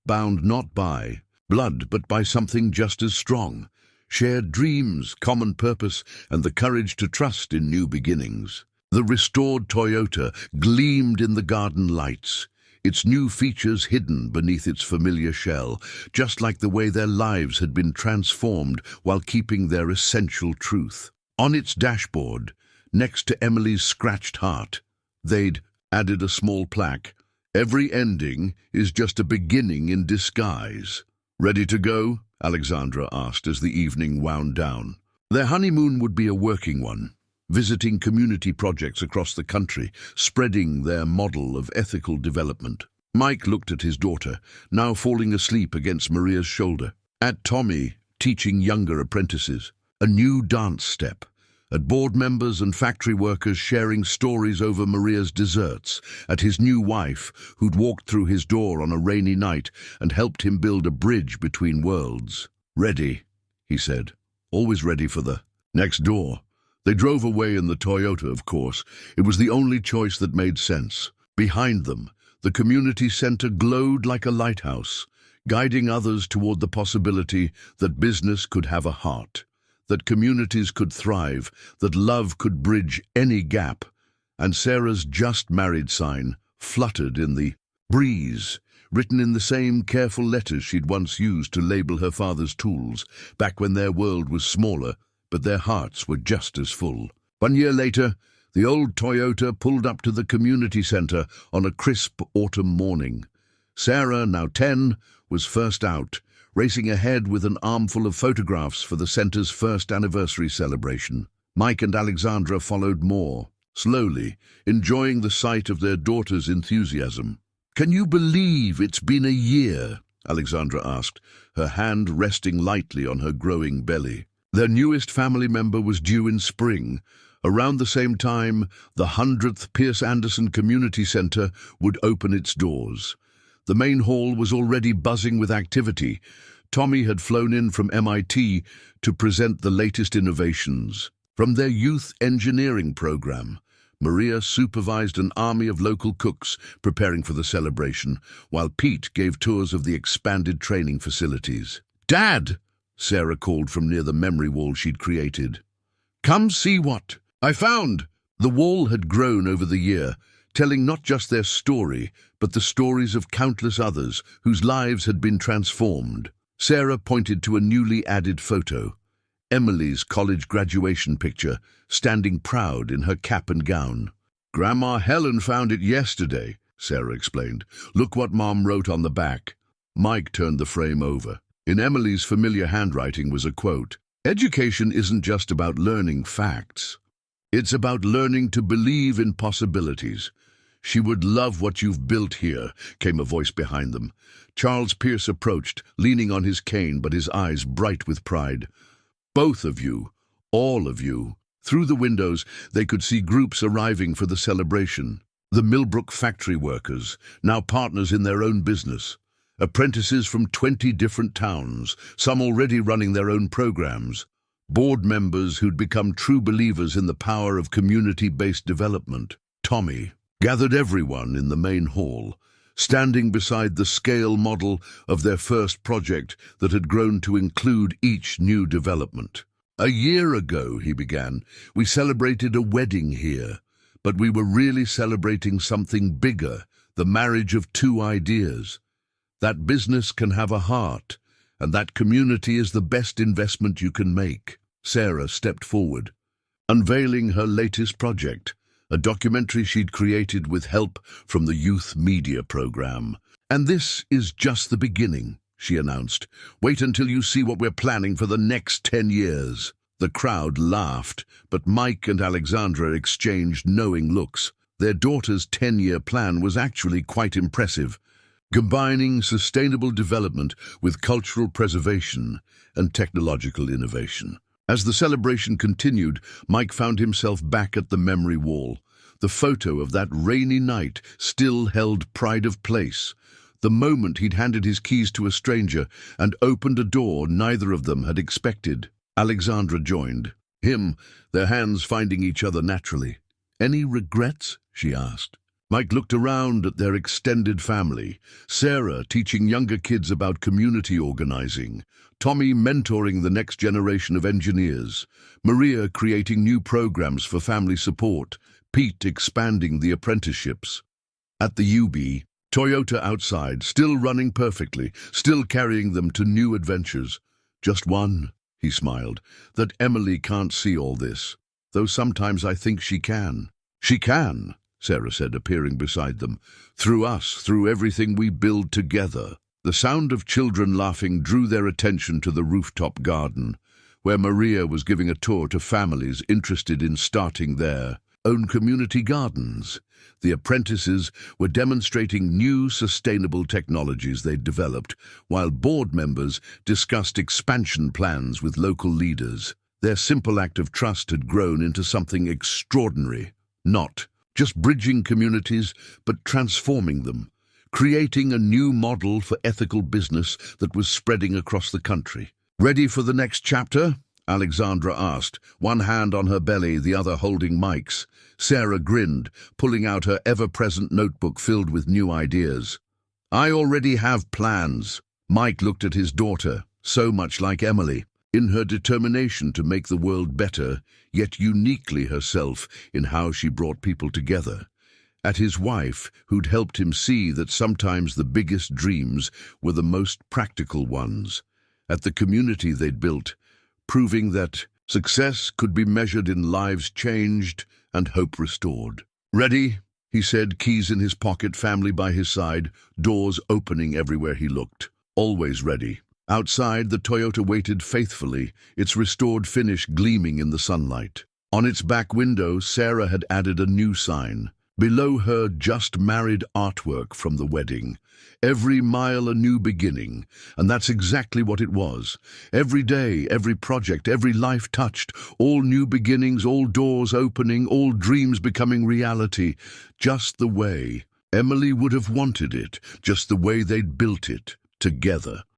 bound not by blood but by something just as strong, shared dreams, common purpose, and the courage to trust in new beginnings. The restored Toyota gleamed in the garden lights, its new features hidden beneath its familiar shell, just like the way their lives had been transformed while keeping their essential truth. On its dashboard, next to Emily's scratched heart, they'd added a small plaque. Every ending is just a beginning in disguise. Ready to go? Alexandra asked as the evening wound down. Their honeymoon would be a working one, visiting community projects across the country, spreading their model of ethical development. Mike looked at his daughter, now falling asleep against Maria's shoulder. At Tommy, teaching younger apprentices. A new dance step. At board members and factory workers sharing stories over Maria's desserts, at his new wife, who'd walked through his door on a rainy night and helped him build a bridge between worlds. "Ready," he said, always ready for the next door. They drove away in the Toyota, of course. It was the only choice that made sense. Behind them, the community center glowed like a lighthouse, guiding others toward the possibility that business could have a heart, that communities could thrive, that love could bridge any gap. And Sarah's just married sign fluttered in the breeze, written in the same careful letters she'd once used to label her father's tools, back when their world was smaller, but their hearts were just as full. 1 year later, the old Toyota pulled up to the community center on a crisp autumn morning. Sarah, now 10, was first out, racing ahead with an armful of photographs for the center's first anniversary celebration. Mike and Alexandra followed more, slowly, enjoying the sight of their daughter's enthusiasm. "Can you believe it's been a year?" Alexandra asked, her hand resting lightly on her growing belly. Their newest family member was due in spring. Around the same time, the 100th Pierce Anderson Community Center would open its doors. The main hall was already buzzing with activity. Tommy had flown in from MIT to present the latest innovations. From their youth engineering program, Maria supervised an army of local cooks preparing for the celebration, while Pete gave tours of the expanded training facilities. "Dad!" Sarah called from near the memory wall she'd created. "Come see what I found!" The wall had grown over the year, telling not just their story, but the stories of countless others whose lives had been transformed. Sarah pointed to a newly added photo, Emily's college graduation picture, standing proud in her cap and gown. "Grandma Helen found it yesterday," Sarah explained. "Look what Mom wrote on the back." Mike turned the frame over. In Emily's familiar handwriting was a quote, "Education isn't just about learning facts. It's about learning to believe in possibilities." "She would love what you've built here," came a voice behind them. Charles Pierce approached, leaning on his cane, but his eyes bright with pride. "Both of you, all of you." Through the windows, they could see groups arriving for the celebration. The Millbrook factory workers, now partners in their own business. Apprentices from 20 different towns, some already running their own programs. Board members who'd become true believers in the power of community-based development. Tommy gathered everyone in the main hall, standing beside the scale model of their first project that had grown to include each new development. "A year ago," he began, "we celebrated a wedding here, but we were really celebrating something bigger, the marriage of two ideas. That business can have a heart, and that community is the best investment you can make." Sarah stepped forward, unveiling her latest project, a documentary she'd created with help from the youth media program. "And this is just the beginning," she announced. "Wait until you see what we're planning for the next 10 years. The crowd laughed, but Mike and Alexandra exchanged knowing looks. Their daughter's 10-year plan was actually quite impressive, combining sustainable development with cultural preservation and technological innovation. As the celebration continued, Mike found himself back at the memory wall. The photo of that rainy night still held pride of place. The moment he'd handed his keys to a stranger and opened a door neither of them had expected. Alexandra joined him, their hands finding each other naturally. "Any regrets?" she asked. Mike looked around at their extended family, Sarah teaching younger kids about community organizing, Tommy mentoring the next generation of engineers, Maria creating new programs for family support, Pete expanding the apprenticeships. At the UB, Toyota outside, still running perfectly, still carrying them to new adventures. "Just one," he smiled, "that Emily can't see all this, though sometimes I think she can." "She can," Sarah said, appearing beside them. "Through us, through everything we build together." The sound of children laughing drew their attention to the rooftop garden, where Maria was giving a tour to families interested in starting their own community gardens. The apprentices were demonstrating new sustainable technologies they'd developed, while board members discussed expansion plans with local leaders. Their simple act of trust had grown into something extraordinary, not just bridging communities, but transforming them, creating a new model for ethical business that was spreading across the country. "Ready for the next chapter?" Alexandra asked, one hand on her belly, the other holding Mike's. Sarah grinned, pulling out her ever-present notebook filled with new ideas. "I already have plans." Mike looked at his daughter, so much like Emily, in her determination to make the world better, yet uniquely herself in how she brought people together. At his wife, who'd helped him see that sometimes the biggest dreams were the most practical ones. At the community they'd built, proving that success could be measured in lives changed and hope restored. "Ready?" he said, keys in his pocket, family by his side, doors opening everywhere he looked. Always ready. Outside, the Toyota waited faithfully, its restored finish gleaming in the sunlight. On its back window, Sarah had added a new sign. Below her, just married artwork from the wedding. Every mile a new beginning, and that's exactly what it was. Every day, every project, every life touched, all new beginnings, all doors opening, all dreams becoming reality, just the way Emily would have wanted it, just the way they'd built it, together.